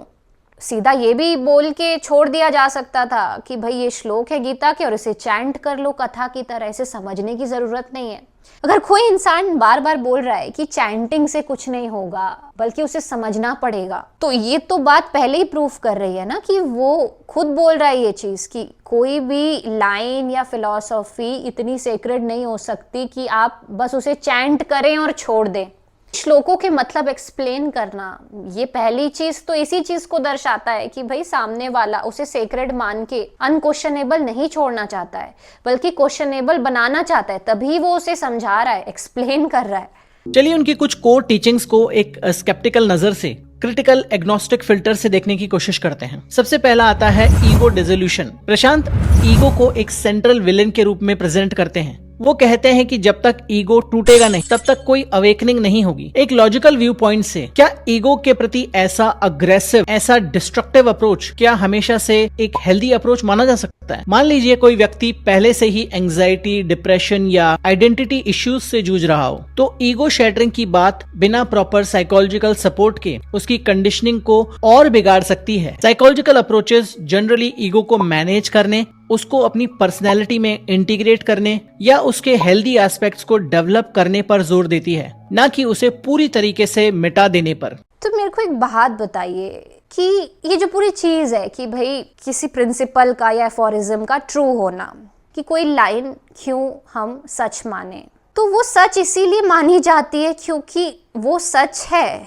सीधा ये भी बोल के छोड़ दिया जा सकता था कि भाई ये श्लोक है गीता के और इसे चैंट कर लो कथा की तरह, इसे समझने की जरूरत नहीं है। अगर कोई इंसान बार बार बोल रहा है कि चैंटिंग से कुछ नहीं होगा बल्कि उसे समझना पड़ेगा, तो ये तो बात पहले ही प्रूफ कर रही है ना कि वो खुद बोल रहा है ये चीज कि कोई भी लाइन या फिलॉसफी इतनी सेक्रेड नहीं हो सकती कि आप बस उसे चैंट करें और छोड़ दें। श्लोकों के मतलब एक्सप्लेन करना, ये पहली चीज तो इसी चीज को दर्शाता है कि भाई सामने वाला उसे सेक्रेड मान के अनक्वेश्चनेबल नहीं छोड़ना चाहता है बल्कि क्वेश्चनेबल बनाना चाहता है, तभी वो उसे समझा रहा है, एक्सप्लेन कर रहा है।
चलिए उनकी कुछ कोर टीचिंग्स को एक स्केप्टिकल नजर से, क्रिटिकल एग्नोस्टिक फिल्टर से देखने की कोशिश करते हैं। सबसे पहला आता है ईगो डिसोल्यूशन। प्रशांत ईगो को एक सेंट्रल विलेन के रूप में प्रेजेंट करते हैं। वो कहते हैं कि जब तक ईगो टूटेगा नहीं तब तक कोई अवेकनिंग नहीं होगी। एक लॉजिकल व्यू पॉइंट से क्या ईगो के प्रति ऐसा अग्रेसिव, ऐसा डिस्ट्रक्टिव अप्रोच क्या हमेशा से एक हेल्दी अप्रोच माना जा सकता है? मान लीजिए कोई व्यक्ति पहले से ही एंजाइटी, डिप्रेशन या आइडेंटिटी इश्यूज से जूझ रहा हो, तो ईगो शैटरिंग की बात बिना प्रॉपर साइकोलॉजिकल सपोर्ट के उसकी कंडीशनिंग को और बिगाड़ सकती है। साइकोलॉजिकल अप्रोचेस जनरली ईगो को मैनेज करने, उसको अपनी पर्सनैलिटी में इंटीग्रेट करने या उसके हेल्दी एस्पेक्ट्स को डेवलप करने पर जोर देती है, ना कि उसे पूरी तरीके से मिटा देने पर।
तो मेरे को एक बात बताइए कि ये जो पूरी चीज है कि भाई किसी प्रिंसिपल का या एफोरिज्म का ट्रू होना, कि कोई लाइन क्यों हम सच माने, तो वो सच इसीलिए मानी जाती है क्योंकि वो सच है,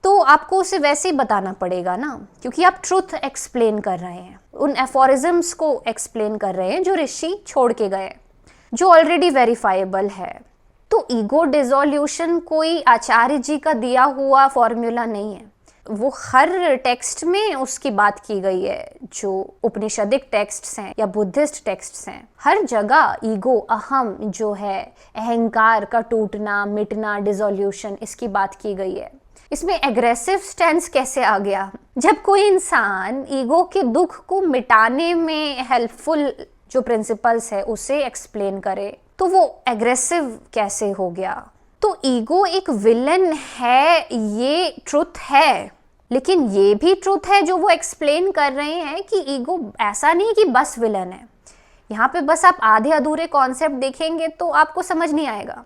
तो आपको उसे वैसे ही बताना पड़ेगा ना, क्योंकि आप ट्रुथ एक्सप्लेन कर रहे हैं, उन एफोरिज्म्स को एक्सप्लेन कर रहे हैं जो ऋषि छोड़ के गए, जो ऑलरेडी वेरीफाइबल है। तो ईगो डिसोल्यूशन कोई आचार्य जी का दिया हुआ फॉर्मूला नहीं है, वो हर टेक्स्ट में उसकी बात की गई है, जो उपनिषदिक टेक्स्ट्स हैं या बुद्धिस्ट टेक्स्ट्स हैं, हर जगह ईगो, अहम जो है, अहंकार का टूटना, मिटना, डिसोल्यूशन, इसकी बात की गई है। इसमें एग्रेसिव स्टैंस कैसे आ गया? जब कोई इंसान ईगो के दुख को मिटाने में हेल्पफुल जो प्रिंसिपल्स है उसे एक्सप्लेन करे, तो वो एग्रेसिव कैसे हो गया? तो ईगो एक विलन है, ये ट्रुथ है, लेकिन ये भी ट्रुथ है जो वो एक्सप्लेन कर रहे हैं कि ईगो ऐसा नहीं कि बस विलन है, यहाँ पे बस आप आधे अधूरे कॉन्सेप्ट देखेंगे तो आपको समझ नहीं आएगा।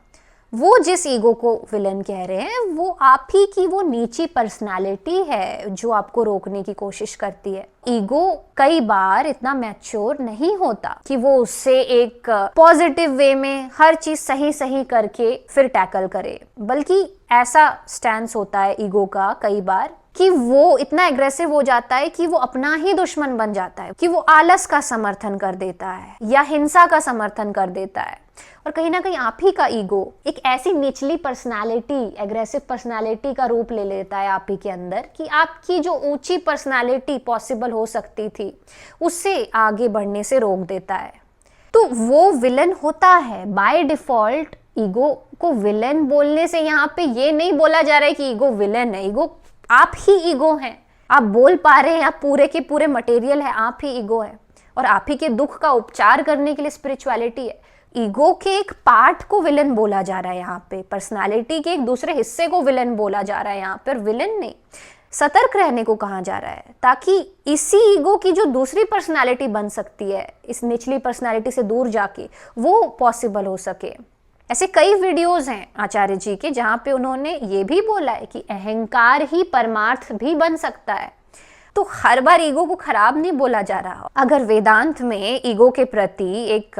वो जिस ईगो को विलन कह रहे हैं वो आप ही की वो नीची पर्सनालिटी है जो आपको रोकने की कोशिश करती है। ईगो कई बार इतना मैच्योर नहीं होता कि वो उससे एक पॉजिटिव वे में हर चीज सही सही करके फिर टैकल करे, बल्कि ऐसा स्टैंस होता है ईगो का कई बार कि वो इतना एग्रेसिव हो जाता है कि वो अपना ही दुश्मन बन जाता है, कि वो आलस का समर्थन कर देता है या हिंसा का समर्थन कर देता है। और कहीं ना कहीं आप ही का ईगो एक ऐसी निचली पर्सनालिटी, एग्रेसिव पर्सनालिटी का रूप ले लेता है आप ही के अंदर कि आपकी जो ऊंची पर्सनालिटी पॉसिबल हो सकती थी उससे आगे बढ़ने से रोक देता है। तो वो विलन होता है बाय डिफॉल्ट। ईगो को विलन बोलने से यहाँ पे ये नहीं बोला जा रहा है कि ईगो विलन है। ईगो आप ही ईगो हैं, आप बोल पा रहे हैं, आप पूरे के पूरे मटेरियल है, आप ही ईगो है। और आप ही के दुख का उपचार करने के लिए स्पिरिचुअलिटी है। ईगो के एक पार्ट को विलन बोला जा रहा है यहाँ पे, पर्सनालिटी के एक दूसरे हिस्से को विलन बोला जा रहा है यहाँ पर, विलन नहीं। सतर्क रहने को कहा जा रहा है ताकि इसी ईगो की जो दूसरी पर्सनालिटी बन सकती है इस निचली पर्सनालिटी से दूर जाके, वो पॉसिबल हो सके। ऐसे कई वीडियोस हैं आचार्य जी के जहाँ पे उन्होंने ये भी बोला है कि अहंकार ही परमार्थ भी बन सकता है। तो हर बार ईगो को खराब नहीं बोला जा रहा। अगर वेदांत में ईगो के प्रति एक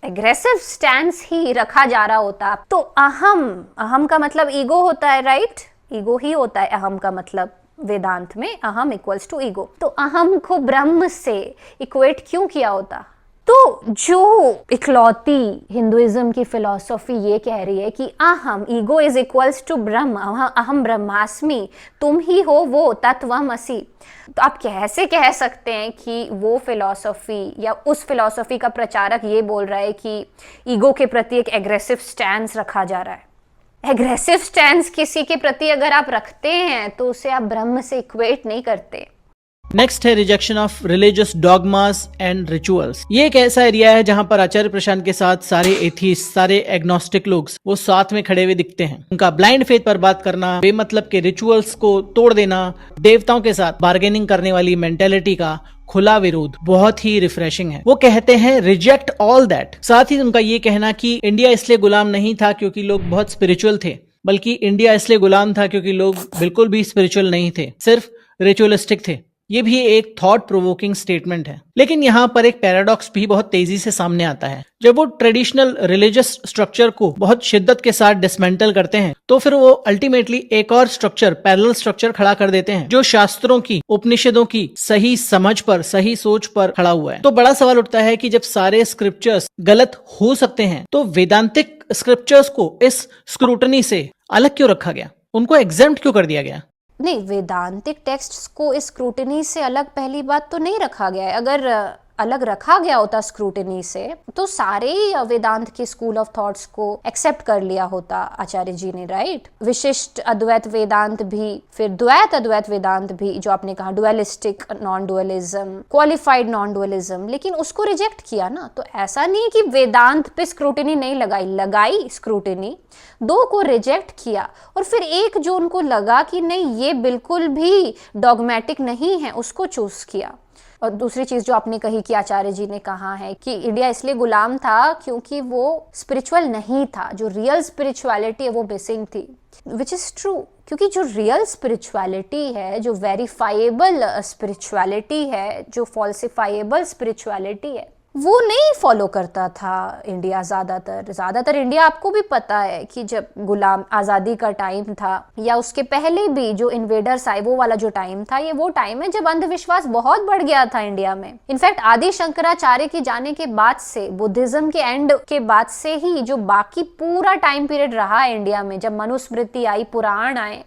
एग्रेसिव स्टैंस ही रखा जा रहा होता तो अहम का मतलब ईगो होता है, राइट? ईगो ही होता है अहम का मतलब वेदांत में। अहम इक्वल्स टू ईगो। तो अहम को ब्रह्म से इक्वेट क्यों किया होता? तो जो इकलौती हिंदुइज्म की फिलॉसफी ये कह रही है कि अहम, ईगो इज इक्वल्स टू ब्रह्म, अहम ब्रह्मास्मि, तुम ही हो वो तत्वमसि। तो आप कैसे कह सकते हैं कि वो फिलॉसफी या उस फिलॉसफी का प्रचारक ये बोल रहा है कि ईगो के प्रति एक एग्रेसिव स्टैंस रखा जा रहा है? एग्रेसिव स्टैंस किसी के प्रति अगर आप रखते हैं तो उसे आप ब्रह्म से इक्वेट नहीं करते।
नेक्स्ट है rejection of religious dogmas and rituals. ये एक ऐसा एरिया है जहां पर आचार्य प्रशांत के साथ सारे एथीस्ट, सारे एग्नोस्टिक लोग वो साथ में खड़े हुए दिखते हैं। उनका ब्लाइंड फेथ पर बात करना, बेमतलब के रिचुअल्स को तोड़ देना, देवताओं के साथ बार्गेनिंग करने वाली मेंटेलिटी का खुला विरोध बहुत ही रिफ्रेशिंग है। वो कहते हैं रिजेक्ट ऑल दैट। साथ ही उनका ये कहना कि इंडिया इसलिए गुलाम नहीं था क्योंकि लोग बहुत स्पिरिचुअल थे, बल्कि इंडिया इसलिए गुलाम था क्योंकि लोग बिल्कुल भी स्पिरिचुअल नहीं थे, सिर्फ रिचुअलिस्टिक थे। ये भी एक थॉट प्रोवोकिंग स्टेटमेंट है। लेकिन यहाँ पर एक पैराडॉक्स भी बहुत तेजी से सामने आता है। जब वो ट्रेडिशनल रिलीजियस स्ट्रक्चर को बहुत शिद्दत के साथ डिसमेंटल करते हैं तो फिर वो अल्टीमेटली एक और स्ट्रक्चर, पैरेलल स्ट्रक्चर खड़ा कर देते हैं जो शास्त्रों की, उपनिषदों की सही समझ पर, सही सोच पर खड़ा हुआ है। तो बड़ा सवाल उठता है कि जब सारे स्क्रिप्चर्स गलत हो सकते हैं तो वेदांतिक स्क्रिप्चर्स को इस स्क्रूटनी से अलग क्यों रखा गया? उनको एग्जेम्प्ट क्यों कर दिया गया?
नहीं, वेदांतिक टेक्स्ट्स को इस स्क्रूटनी से अलग पहली बात तो नहीं रखा गया है। अगर अलग रखा गया होता स्क्रूटनी से तो सारे वेदांत के स्कूल ऑफ थॉट्स को एक्सेप्ट कर लिया होता आचार्य जी ने, राइट? विशिष्ट अद्वैत वेदांत भी, फिर द्वैत अद्वैत वेदांत भी, जो आपने कहा dualistic non dualism, qualified non dualism, लेकिन उसको रिजेक्ट किया ना। तो ऐसा नहीं कि वेदांत पे स्क्रूटनी नहीं लगाई स्क्रूटनी, दो को रिजेक्ट किया और फिर एक जो उनको लगा कि नहीं ये बिल्कुल भी डॉगमेटिक नहीं है उसको चूज किया। और दूसरी चीज जो आपने कही कि आचार्य जी ने कहा है कि इंडिया इसलिए गुलाम था क्योंकि वो स्पिरिचुअल नहीं था, जो रियल स्पिरिचुअलिटी है वो मिसिंग थी, विच इज ट्रू। क्योंकि जो रियल स्पिरिचुअलिटी है, जो वेरीफाइबल स्पिरिचुअलिटी है, जो फॉल्सिफाइबल स्पिरिचुअलिटी है, वो नहीं फॉलो करता था इंडिया। ज्यादातर इंडिया, आपको भी पता है कि जब गुलाम आज़ादी का टाइम था या उसके पहले भी जो इन्वेडर्स आए वो वाला जो टाइम था, ये वो टाइम है जब अंधविश्वास बहुत बढ़ गया था इंडिया में। इनफैक्ट आदि शंकराचार्य के जाने के बाद से, बुद्धिज्म के एंड के बाद से ही जो बाकी पूरा टाइम पीरियड रहा है इंडिया में, जब मनुस्मृति आई, पुराण आए,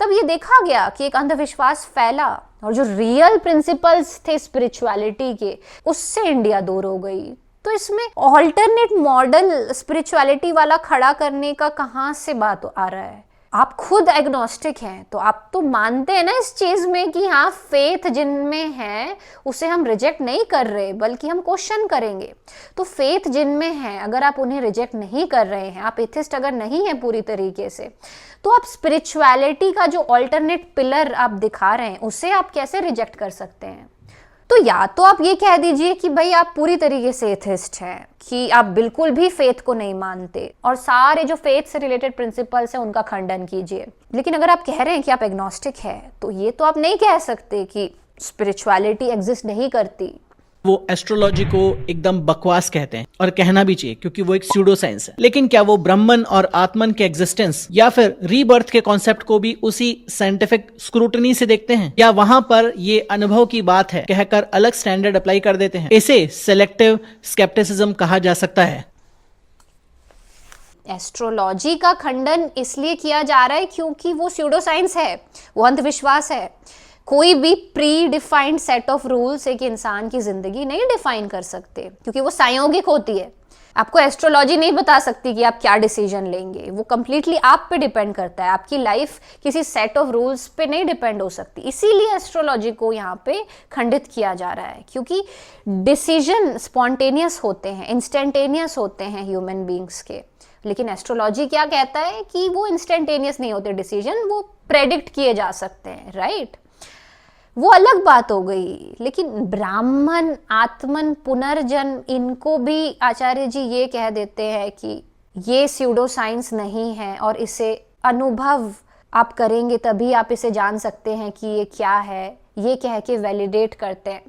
तब ये देखा गया कि एक अंधविश्वास फैला और जो रियल प्रिंसिपल्स थे स्पिरिचुअलिटी के, उससे इंडिया दूर हो गई। तो इसमें ऑल्टरनेट मॉडल स्पिरिचुअलिटी वाला खड़ा करने का कहाँ से बात आ रहा है? आप खुद एग्नोस्टिक हैं तो आप तो मानते हैं ना इस चीज में कि हाँ, फेथ जिनमें है उसे हम रिजेक्ट नहीं कर रहे बल्कि हम क्वेश्चन करेंगे। तो फेथ जिनमें है, अगर आप उन्हें रिजेक्ट नहीं कर रहे हैं, आप एथिस्ट अगर नहीं है पूरी तरीके से, तो आप स्पिरिचुअलिटी का जो ऑल्टरनेट पिलर आप दिखा रहे हैं उसे आप कैसे रिजेक्ट कर सकते हैं? तो या तो आप ये कह दीजिए कि भाई आप पूरी तरीके से एथिस्ट हैं, कि आप बिल्कुल भी फेथ को नहीं मानते और सारे जो फेथ से रिलेटेड प्रिंसिपल्स हैं उनका खंडन कीजिए। लेकिन अगर आप कह रहे हैं कि आप एग्नोस्टिक है, तो ये तो आप नहीं कह सकते कि स्पिरिचुअलिटी एग्जिस्ट नहीं करती।
वो एस्ट्रोलॉजी को एकदम बकवास कहते हैं, और कहना भी चाहिए क्योंकि वो एक स्यूडो साइंस है। लेकिन क्या वो ब्राह्मण और आत्मन के एग्जिस्टेंस या फिर रीबर्थ के कॉन्सेप्ट को भी उसी साइंटिफिक स्क्रूटनी से देखते हैं, या वहां पर ये अनुभव की बात है कहकर अलग स्टैंडर्ड अप्लाई कर देते हैं? इसे सेलेक्टिव स्केप्टिसिज्म कहा जा सकता है।
एस्ट्रोलॉजी का खंडन इसलिए किया जा रहा है क्योंकि वो स्यूडो साइंस है, वो अंधविश्वास है। कोई भी pre defined set of rules एक इंसान की जिंदगी नहीं डिफाइन कर सकते, क्योंकि वो संयोगिक होती है। आपको एस्ट्रोलॉजी नहीं बता सकती कि आप क्या डिसीजन लेंगे, वो कंप्लीटली आप पे डिपेंड करता है। आपकी लाइफ किसी सेट ऑफ रूल्स पे नहीं डिपेंड हो सकती। इसीलिए एस्ट्रोलॉजी को यहाँ पे खंडित किया जा रहा है, क्योंकि डिसीजन स्पॉन्टेनियस होते हैं, इंस्टेंटेनियस होते हैं ह्यूमन बींग्स के। लेकिन एस्ट्रोलॉजी क्या कहता है कि वो इंस्टेंटेनियस नहीं होते डिसीजन, वो प्रेडिक्ट किए जा सकते हैं, राइट? वो अलग बात हो गई। लेकिन ब्राह्मण, आत्मन, पुनर्जन्म, इनको भी आचार्य जी ये कह देते हैं कि ये स्यूडो साइंस नहीं है और इसे अनुभव आप करेंगे तभी आप इसे जान सकते हैं कि ये क्या है, ये कह के वैलिडेट करते हैं।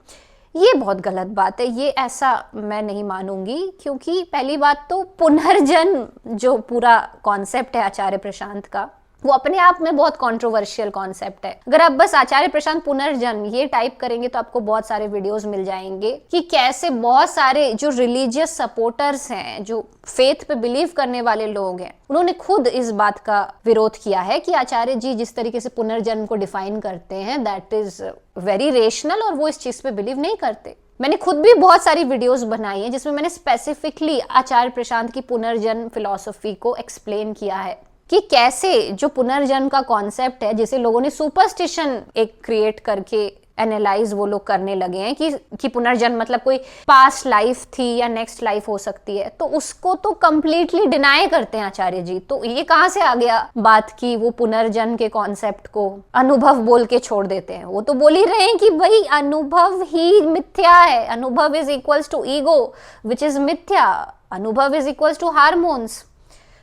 ये बहुत गलत बात है, ये ऐसा मैं नहीं मानूंगी। क्योंकि पहली बात तो पुनर्जन्म जो पूरा कॉन्सेप्ट है आचार्य प्रशांत का, वो अपने आप में बहुत कंट्रोवर्शियल कॉन्सेप्ट है। अगर आप बस आचार्य प्रशांत पुनर्जन्म ये टाइप करेंगे तो आपको बहुत सारे वीडियोस मिल जाएंगे कि कैसे बहुत सारे जो रिलीजियस सपोर्टर्स हैं, जो फेथ पे बिलीव करने वाले लोग हैं, उन्होंने खुद इस बात का विरोध किया है कि आचार्य जी जिस तरीके से पुनर्जन्म को डिफाइन करते हैं दैट इज वेरी रेशनल, और वो इस चीज पे बिलीव नहीं करते। मैंने खुद भी बहुत सारी वीडियोस बनाई हैं जिसमें मैंने स्पेसिफिकली आचार्य प्रशांत की पुनर्जन्म फिलॉसफी को एक्सप्लेन किया है कि कैसे जो पुनर्जन्म का कॉन्सेप्ट है, जिसे लोगों ने सुपरस्टिशन एक क्रिएट करके एनालाइज वो लोग करने लगे हैं कि पुनर्जन्म मतलब कोई पास्ट लाइफ थी या नेक्स्ट लाइफ हो सकती है, तो उसको तो कंप्लीटली डिनाई करते हैं आचार्य जी। तो ये कहाँ से आ गया बात की वो पुनर्जन्म के कॉन्सेप्ट को अनुभव बोल के छोड़ देते हैं? वो तो बोल ही रहे हैं कि भाई अनुभव ही मिथ्या है, अनुभव is equals to ego which is मिथ्या, अनुभव इज इक्वल्स टू हार्मोन्स।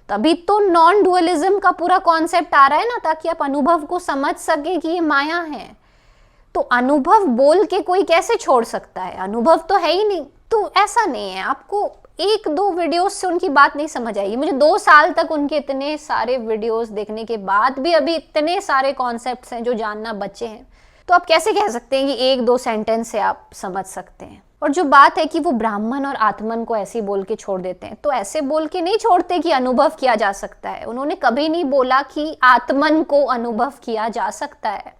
तभी तो नॉन डुअलिज्म का पूरा कॉन्सेप्ट आ रहा है ना, ताकि आप अनुभव को समझ सके कि ये माया है। तो अनुभव बोल के कोई कैसे छोड़ सकता है? अनुभव तो है ही नहीं। तो ऐसा नहीं है, आपको एक दो वीडियोस से उनकी बात नहीं समझ आएगी। मुझे 2 साल तक उनके इतने सारे वीडियोस देखने के बाद भी अभी इतने सारे कॉन्सेप्ट्स हैं जो जानना बचे हैं। तो आप कैसे कह सकते हैं कि 1-2 सेंटेंस से आप समझ सकते हैं? और जो बात है कि वो ब्राह्मण और आत्मन को ऐसे बोल के छोड़ देते हैं, तो ऐसे बोल के नहीं छोड़ते कि अनुभव किया जा सकता है। उन्होंने कभी नहीं बोला कि आत्मन को अनुभव किया जा सकता है,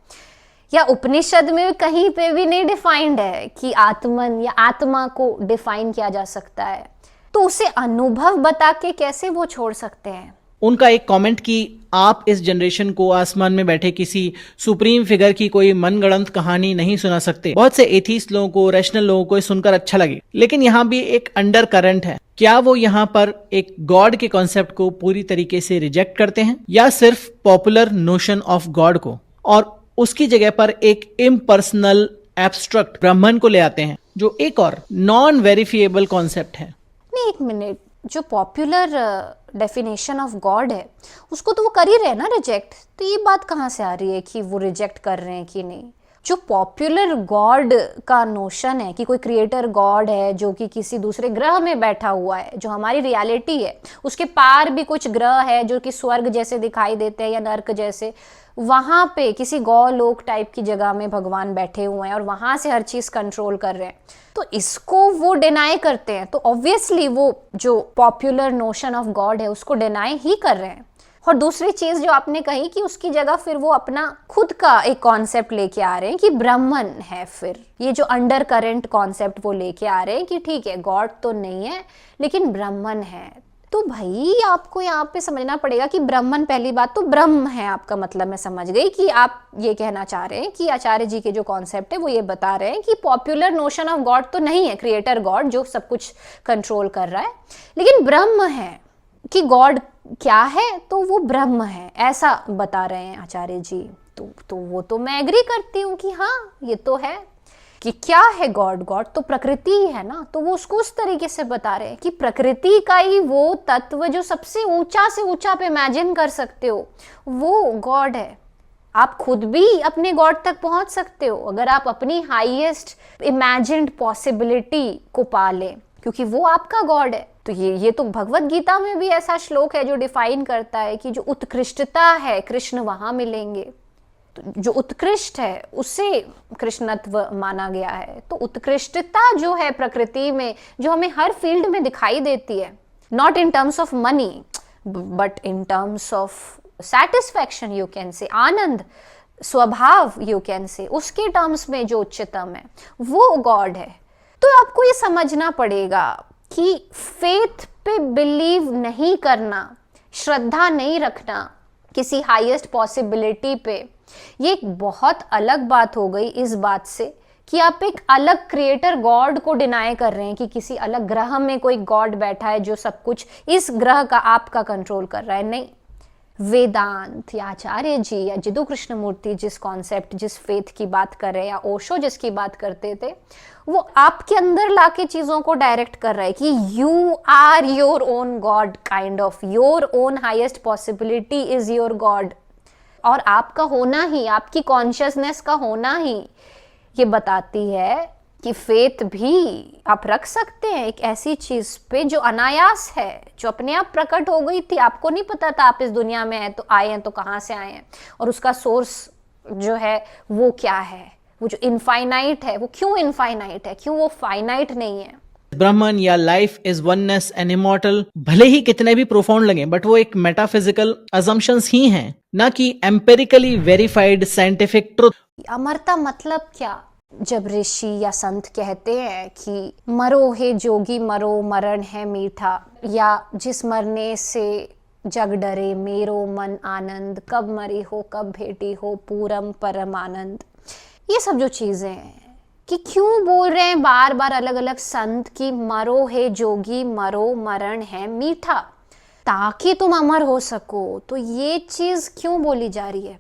या उपनिषद में कहीं पे भी नहीं डिफाइंड है कि आत्मन या आत्मा को डिफाइन किया जा सकता है। तो उसे अनुभव बता के कैसे वो छोड़ सकते हैं?
उनका एक कमेंट कि आप इस जनरेशन को आसमान में बैठे किसी सुप्रीम फिगर की कोई मनगढ़ंत कहानी नहीं सुना सकते। बहुत से एथीस्ट लोगों को, रैशनल लोगों को सुनकर अच्छा लगे, लेकिन यहाँ भी एक अंडर करंट है। क्या वो यहाँ पर एक गॉड के कॉन्सेप्ट को पूरी तरीके से रिजेक्ट करते हैं, या सिर्फ पॉपुलर नोशन ऑफ गॉड को और उसकी जगह पर एक इम्पर्सनल एब्स्ट्रैक्ट ब्राह्मण को ले आते हैं, जो एक और नॉन वेरिफिएबल कॉन्सेप्ट है?
नहीं, एक मिनट, जो पॉपुलर डेफिनेशन ऑफ गॉड है उसको तो वो कर ही रहे हैं ना रिजेक्ट। तो ये बात कहाँ से आ रही है कि वो रिजेक्ट कर रहे हैं कि नहीं? जो पॉपुलर गॉड का नोशन है कि कोई क्रिएटर गॉड है जो कि किसी दूसरे ग्रह में बैठा हुआ है, जो हमारी रियलिटी है, उसके पार भी कुछ ग्रह है जो कि स्वर्ग जैसे दिखाई देते हैं या नर्क जैसे, वहां पे किसी गौलोक टाइप की जगह में भगवान बैठे हुए हैं और वहां से हर चीज कंट्रोल कर रहे हैं, तो इसको वो डिनाई करते हैं। तो ऑब्वियसली वो जो पॉपुलर नोशन ऑफ गॉड है उसको डिनाई ही कर रहे हैं। और दूसरी चीज जो आपने कही कि उसकी जगह फिर वो अपना खुद का एक कॉन्सेप्ट लेके आ रहे हैं कि ब्राह्मण है, फिर ये जो अंडर करेंट कॉन्सेप्ट वो लेके आ रहे हैं कि ठीक है गॉड तो नहीं है लेकिन ब्राह्मण है। तो भाई आपको यहाँ पे समझना पड़ेगा कि ब्राह्मण, पहली बात तो ब्रह्म है आपका मतलब, मैं समझ गई कि आप ये कहना चाह रहे हैं कि आचार्य जी के जो कॉन्सेप्ट है वो ये बता रहे हैं कि पॉपुलर नोशन ऑफ गॉड तो नहीं है, क्रिएटर गॉड जो सब कुछ कंट्रोल कर रहा है, लेकिन ब्रह्म है। कि गॉड क्या है? तो वो ब्रह्म है, ऐसा बता रहे हैं आचार्य जी। तो वो तो मैं एग्री करती हूँ कि हाँ ये तो है, कि क्या है गॉड, गॉड तो प्रकृति ही है ना। तो वो उसको उस तरीके से बता रहे हैं कि प्रकृति का ही वो तत्व जो सबसे ऊंचा से ऊंचा आप इमेजिन कर सकते हो वो गॉड है। आप खुद भी अपने गॉड तक पहुंच सकते हो अगर आप अपनी हाईएस्ट इमेजिन्ड पॉसिबिलिटी को पालें, क्योंकि वो आपका गॉड है। तो ये तो भगवत गीता में भी ऐसा श्लोक है जो डिफाइन करता है कि जो उत्कृष्टता है कृष्ण वहां मिलेंगे। तो जो उत्कृष्ट है उसे कृष्णत्व माना गया है। तो उत्कृष्टता जो है प्रकृति में, जो हमें हर फील्ड में दिखाई देती है, not in terms of money but in terms of satisfaction, you can say ananda, स्वभाव यू कैन से, उसके टर्म्स में जो उच्चतम है वो गॉड है। तो आपको ये समझना पड़ेगा कि फेथ पे बिलीव नहीं करना, श्रद्धा नहीं रखना किसी हाईएस्ट पॉसिबिलिटी पे, ये एक बहुत अलग बात हो गई इस बात से कि आप एक अलग क्रिएटर गॉड को डिनाई कर रहे हैं कि किसी अलग ग्रह में कोई गॉड बैठा है जो सब कुछ इस ग्रह का आपका कंट्रोल कर रहा है। नहीं, वेदांत या आचार्य जी या जिदु कृष्णमूर्ति जिस कॉन्सेप्ट, जिस फेथ की बात कर रहे हैं, या ओशो जिसकी बात करते थे, वो आपके अंदर लाके चीजों को डायरेक्ट कर रहा है कि you are your own god, kind of your own highest possibility is your god. और आपका होना ही, आपकी कॉन्शियसनेस का होना ही ये बताती है कि फेथ भी आप रख सकते हैं एक ऐसी चीज पे जो अनायास है, जो अपने आप प्रकट हो गई थी। आपको नहीं पता था आप इस दुनिया में हैं, तो आए हैं तो कहाँ से आए हैं, और उसका सोर्स जो है वो क्या है, वो जो इनफाइनाइट है वो क्यों इनफाइनाइट है, क्यों वो फाइनाइट नहीं है।
ब्रह्मन या life is oneness and immortal भले ही कितने भी प्रोफाउंड लगे, बट वो एक मेटाफिजिकल अजम्पशंस ही हैं, ना कि एम्पेरिकली वेरीफाइड साइंटिफिक ट्रुथ।
अमरता मतलब क्या? जब ऋषि या संत कहते हैं कि मरो हे जोगी मरो, मरण है मीठा, या जिस मरने से जग डरे मेरो मन आनंद, कब मरी हो कब भेटी हो पूरम परम आनंद, ये सब जो चीजें हैं कि क्यों बोल रहे हैं बार बार अलग अलग संत की मरो हे जोगी मरो, मरण है मीठा, ताकि तुम अमर हो सको। तो ये चीज क्यों बोली जा रही है?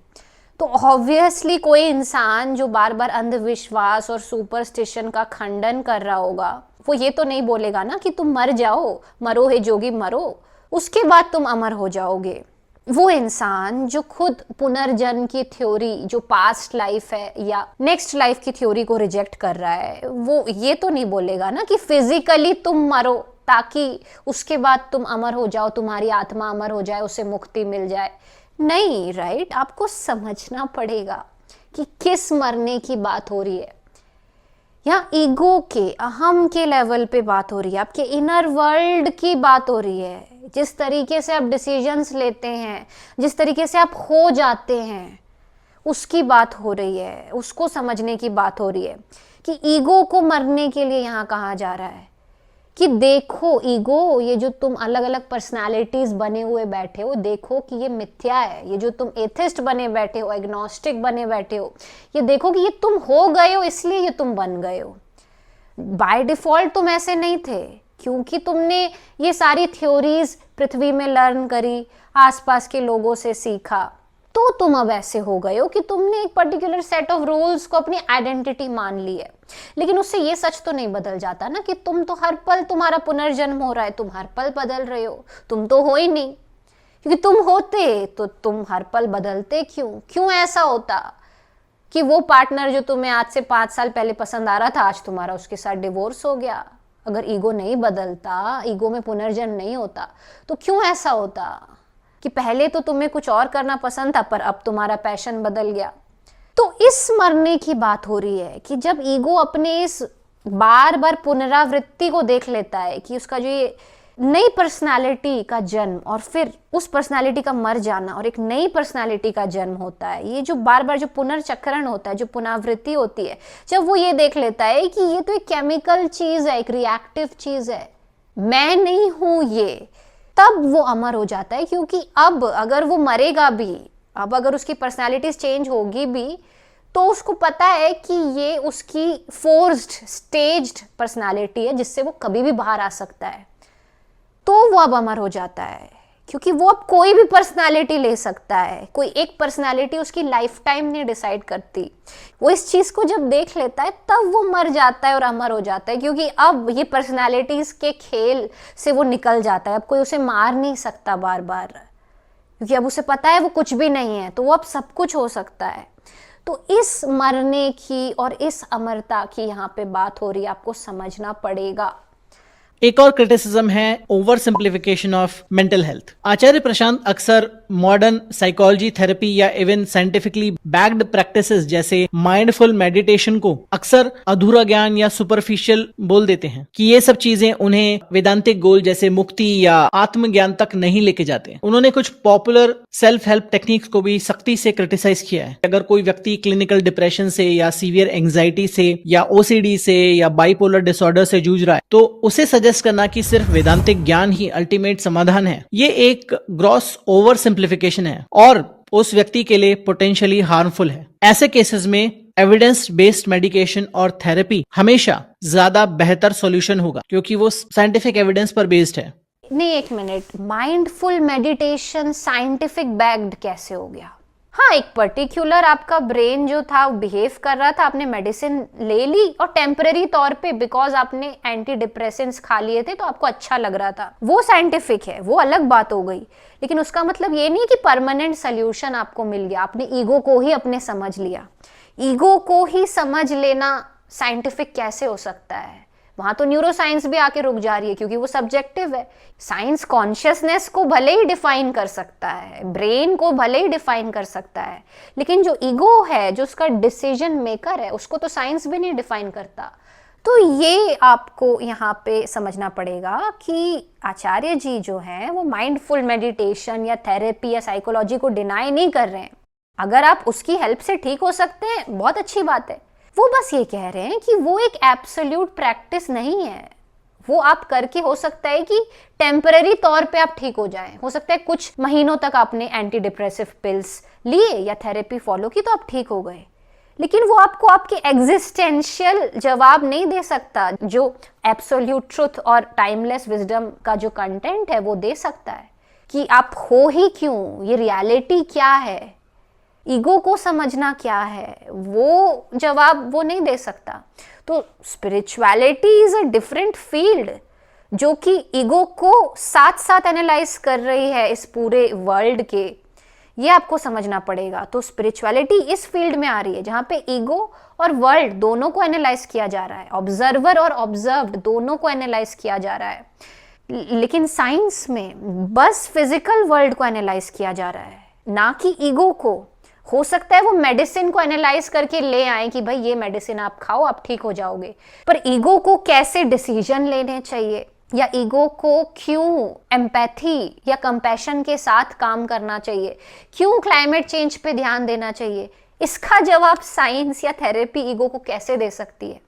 तो ऑब्वियसली कोई इंसान जो बार बार अंधविश्वास और सुपरस्टिशन का खंडन कर रहा होगा, वो ये तो नहीं बोलेगा ना कि तुम मर जाओ, मरो हे जोगी मरो, उसके बाद तुम अमर हो जाओगे। वो इंसान जो खुद पुनर्जन्म की थ्योरी, जो पास्ट लाइफ है या नेक्स्ट लाइफ की थ्योरी को रिजेक्ट कर रहा है, वो ये तो नहीं बोलेगा ना कि फिजिकली तुम मरो ताकि उसके बाद तुम अमर हो जाओ, तुम्हारी आत्मा अमर हो जाए, उसे मुक्ति मिल जाए। नहीं, राइट? आपको समझना पड़ेगा कि किस मरने की बात हो रही है। यहाँ ईगो के, अहम के लेवल पे बात हो रही है, आपके इनर वर्ल्ड की बात हो रही है। जिस तरीके से आप डिसीजंस लेते हैं, जिस तरीके से आप हो जाते हैं, उसकी बात हो रही है, उसको समझने की बात हो रही है कि ईगो को मरने के लिए यहाँ कहा जा रहा है कि देखो ईगो, ये जो तुम अलग अलग पर्सनालिटीज बने हुए बैठे हो, देखो कि ये मिथ्या है। ये जो तुम एथिस्ट बने बैठे हो, एग्नोस्टिक बने बैठे हो, ये देखो कि ये तुम हो गए हो, इसलिए ये तुम बन गए हो। बाय डिफॉल्ट तुम ऐसे नहीं थे, क्योंकि तुमने ये सारी थ्योरीज पृथ्वी में लर्न करी, आसपास के लोगों से सीखा, तो तुम अब ऐसे हो गए हो कि तुमने एक पर्टिकुलर सेट ऑफ रूल्स को अपनी आइडेंटिटी मान ली है। लेकिन उससे ये सच तो नहीं बदल जाता ना कि तुम तो हर पल तुम्हारा पुनर्जन्म हो रहा है, तुम हर पल बदल रहे हो। तुम तो हो ही नहीं, क्योंकि तुम होते तो तुम हर पल बदलते क्यों ऐसा होता कि वो पार्टनर जो तुम्हें आज से 5 साल पहले पसंद आ रहा था, आज तुम्हारा उसके साथ डिवोर्स हो गया। अगर ईगो नहीं बदलता, ईगो में पुनर्जन्म नहीं होता, तो क्यों ऐसा होता कि पहले तो तुम्हें कुछ और करना पसंद था पर अब तुम्हारा पैशन बदल गया। तो इस मरने की बात हो रही है कि जब ईगो अपने इस बार बार पुनरावृत्ति को देख लेता है कि उसका जो ये नई पर्सनालिटी का जन्म और फिर उस पर्सनालिटी का मर जाना और एक नई पर्सनालिटी का जन्म होता है, ये जो बार बार जो पुनर्चक्रण होता है, जो पुनरावृत्ति होती है, जब वो ये देख लेता है कि ये तो एक केमिकल चीज है, एक रिएक्टिव चीज है, मैं नहीं हूं ये, तब वो अमर हो जाता है। क्योंकि अब अगर वो मरेगा भी, अब अगर उसकी पर्सनालिटीज चेंज होगी भी, तो उसको पता है कि ये उसकी फोर्स्ड स्टेज्ड पर्सनालिटी है जिससे वो कभी भी बाहर आ सकता है। तो वो अब अमर हो जाता है क्योंकि वो अब कोई भी पर्सनालिटी ले सकता है, कोई एक पर्सनालिटी उसकी लाइफ टाइम नहीं डिसाइड करती। वो इस चीज को जब देख लेता है तब वो मर जाता है और अमर हो जाता है, क्योंकि अब ये पर्सनालिटीज के खेल से वो निकल जाता है। अब कोई उसे मार नहीं सकता बार बार, क्योंकि अब उसे पता है वो कुछ भी नहीं है, तो वो अब सब कुछ हो सकता है। तो इस मरने की और इस अमरता की यहाँ पे बात हो रही है, आपको समझना पड़ेगा।
एक और क्रिटिसिज्म है oversimplification of mental health. Acharya Prashant अक्सर मॉडर्न साइकोलॉजी थेरेपी या इवन साइंटिफिकली बैक्ड प्रैक्टिसेस जैसे माइंडफुल मेडिटेशन को अक्सर अधूरा ज्ञान या सुपरफिशियल बोल देते हैं कि ये सब चीजें उन्हें वेदांतिक गोल जैसे मुक्ति या आत्मज्ञान तक नहीं लेके जाते। उन्होंने कुछ पॉपुलर सेल्फ हेल्प टेक्निक्स को भी सख्ती से क्रिटिसाइज किया है। अगर कोई व्यक्ति क्लिनिकल डिप्रेशन से या सीवियर एंजाइटी से या ओसीडी से या बाइपोलर डिसऑर्डर से जूझ रहा है, तो उसे सजेस्ट करना कि सिर्फ वेदांतिक ज्ञान ही अल्टीमेट समाधान है, ये एक ग्रॉस ओवर सिंप्लीफिकेशन है और उस व्यक्ति के लिए पोटेंशियली हार्मफुल है। ऐसे केसेस में एविडेंस बेस्ड मेडिकेशन और थेरेपी हमेशा ज्यादा बेहतर सॉल्यूशन होगा, क्योंकि वो साइंटिफिक एविडेंस पर बेस्ड है।
नहीं, एक minute, mindful meditation scientific backed कैसे हो गया? हाँ, एक पर्टिकुलर आपका ब्रेन जो था बिहेव कर रहा था, आपने मेडिसिन ले ली और टेम्पररी तौर पे बिकॉज आपने एंटी डिप्रेसेंट्स खा लिए थे तो आपको अच्छा लग रहा था, वो साइंटिफिक है, वो अलग बात हो गई। लेकिन उसका मतलब ये नहीं कि परमानेंट सोल्यूशन आपको मिल गया। आपने ईगो को ही अपने समझ लिया। ईगो को ही समझ लेना साइंटिफिक कैसे हो सकता है? वहां तो न्यूरो साइंस भी आके रुक जा रही है, क्योंकि वो सब्जेक्टिव है। साइंस कॉन्शियसनेस को भले ही डिफाइन कर सकता है, ब्रेन को भले ही डिफाइन कर सकता है, लेकिन जो ईगो है, जो उसका डिसीजन मेकर है, उसको तो साइंस भी नहीं डिफाइन करता। तो ये आपको यहाँ पे समझना पड़ेगा कि आचार्य जी जो हैं वो माइंडफुल मेडिटेशन या थेरेपी या साइकोलॉजी को डिनाई नहीं कर रहे हैं। अगर आप उसकी हेल्प से ठीक हो सकते हैं, बहुत अच्छी बात है। वो बस ये कह रहे हैं कि वो एक एब्सोल्यूट प्रैक्टिस नहीं है। वो आप करके हो सकता है कि टेम्पररी तौर पे आप ठीक हो जाएं, हो सकता है कुछ महीनों तक आपने एंटी डिप्रेसिव पिल्स लिए या थेरेपी फॉलो की तो आप ठीक हो गए, लेकिन वो आपको आपके एग्जिस्टेंशियल जवाब नहीं दे सकता। जो एब्सोल्यूट ट्रुथ और टाइमलेस विजडम का जो कंटेंट है वो दे सकता है कि आप हो ही क्यों, ये रियलिटी क्या है, ईगो को समझना क्या है, वो जवाब वो नहीं दे सकता। तो spirituality is a different field जो कि ईगो को साथ साथ एनालाइज कर रही है इस पूरे वर्ल्ड के, ये आपको समझना पड़ेगा। तो स्पिरिचुअलिटी इस फील्ड में आ रही है जहां पे ईगो और वर्ल्ड दोनों को एनालाइज किया जा रहा है, ऑब्जर्वर और ऑब्जर्व्ड दोनों को एनालाइज किया जा रहा है। लेकिन साइंस में बस फिजिकल वर्ल्ड को एनालाइज किया जा रहा है, ना कि ईगो को। हो सकता है वो मेडिसिन को एनालाइज करके ले आए कि भाई ये मेडिसिन आप खाओ, आप ठीक हो जाओगे, पर ईगो को कैसे डिसीजन लेने चाहिए या ईगो को क्यों एम्पैथी या कंपैशन के साथ काम करना चाहिए, क्यों क्लाइमेट चेंज पे ध्यान देना चाहिए, इसका जवाब साइंस या थेरेपी ईगो को कैसे दे सकती है?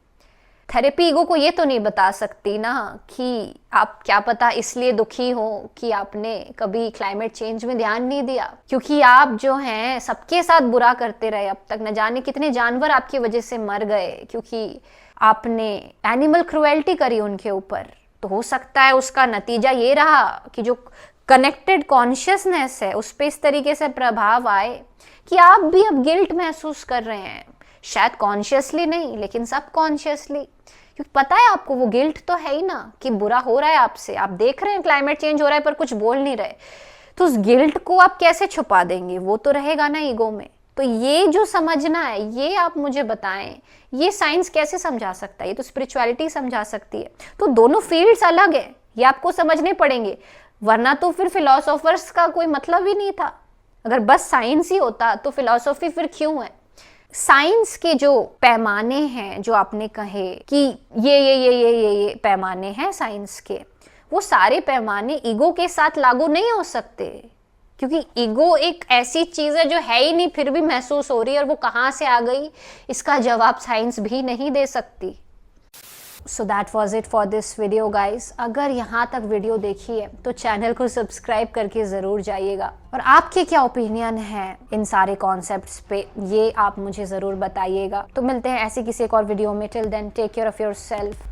थेरेपी ईगो को ये तो नहीं बता सकती ना कि आप क्या पता इसलिए दुखी हो कि आपने कभी क्लाइमेट चेंज में ध्यान नहीं दिया, क्योंकि आप जो हैं सबके साथ बुरा करते रहे। अब तक न जाने कितने जानवर आपकी वजह से मर गए क्योंकि आपने एनिमल क्रुएल्टी करी उनके ऊपर। तो हो सकता है उसका नतीजा ये रहा कि जो कनेक्टेड कॉन्शियसनेस है उस पर इस तरीके से प्रभाव आए कि आप भी अब गिल्ट महसूस कर रहे हैं, शायद कॉन्शियसली नहीं लेकिन सब कॉन्शियसली, क्योंकि पता है आपको वो गिल्ट तो है ही ना कि बुरा हो रहा है आपसे, आप देख रहे हैं क्लाइमेट चेंज हो रहा है पर कुछ बोल नहीं रहे, तो उस गिल्ट को आप कैसे छुपा देंगे? वो तो रहेगा ना ईगो में। तो ये जो समझना है, ये आप मुझे बताएं, ये साइंस कैसे समझा सकता है? ये तो स्पिरिचुअलिटी समझा सकती है। तो दोनों फील्ड्स अलग है, ये आपको समझने पड़ेंगे, वरना तो फिर फिलोसोफर्स का कोई मतलब ही नहीं था। अगर बस साइंस ही होता तो फिलॉसफी फिर क्यों है? साइंस के जो पैमाने हैं जो आपने कहे कि ये पैमाने हैं साइंस के, वो सारे पैमाने ईगो के साथ लागू नहीं हो सकते, क्योंकि ईगो एक ऐसी चीज है जो है ही नहीं फिर भी महसूस हो रही है, और वो कहाँ से आ गई इसका जवाब साइंस भी नहीं दे सकती। So that was it for this video guys. अगर यहाँ तक वीडियो देखी है तो चैनल को सब्सक्राइब करके ज़रूर जाइएगा, और आपके क्या ओपिनियन है इन सारे कॉन्सेप्ट्स पे ये आप मुझे ज़रूर बताइएगा। तो मिलते हैं ऐसी किसी एक और वीडियो में। Till then take care of yourself.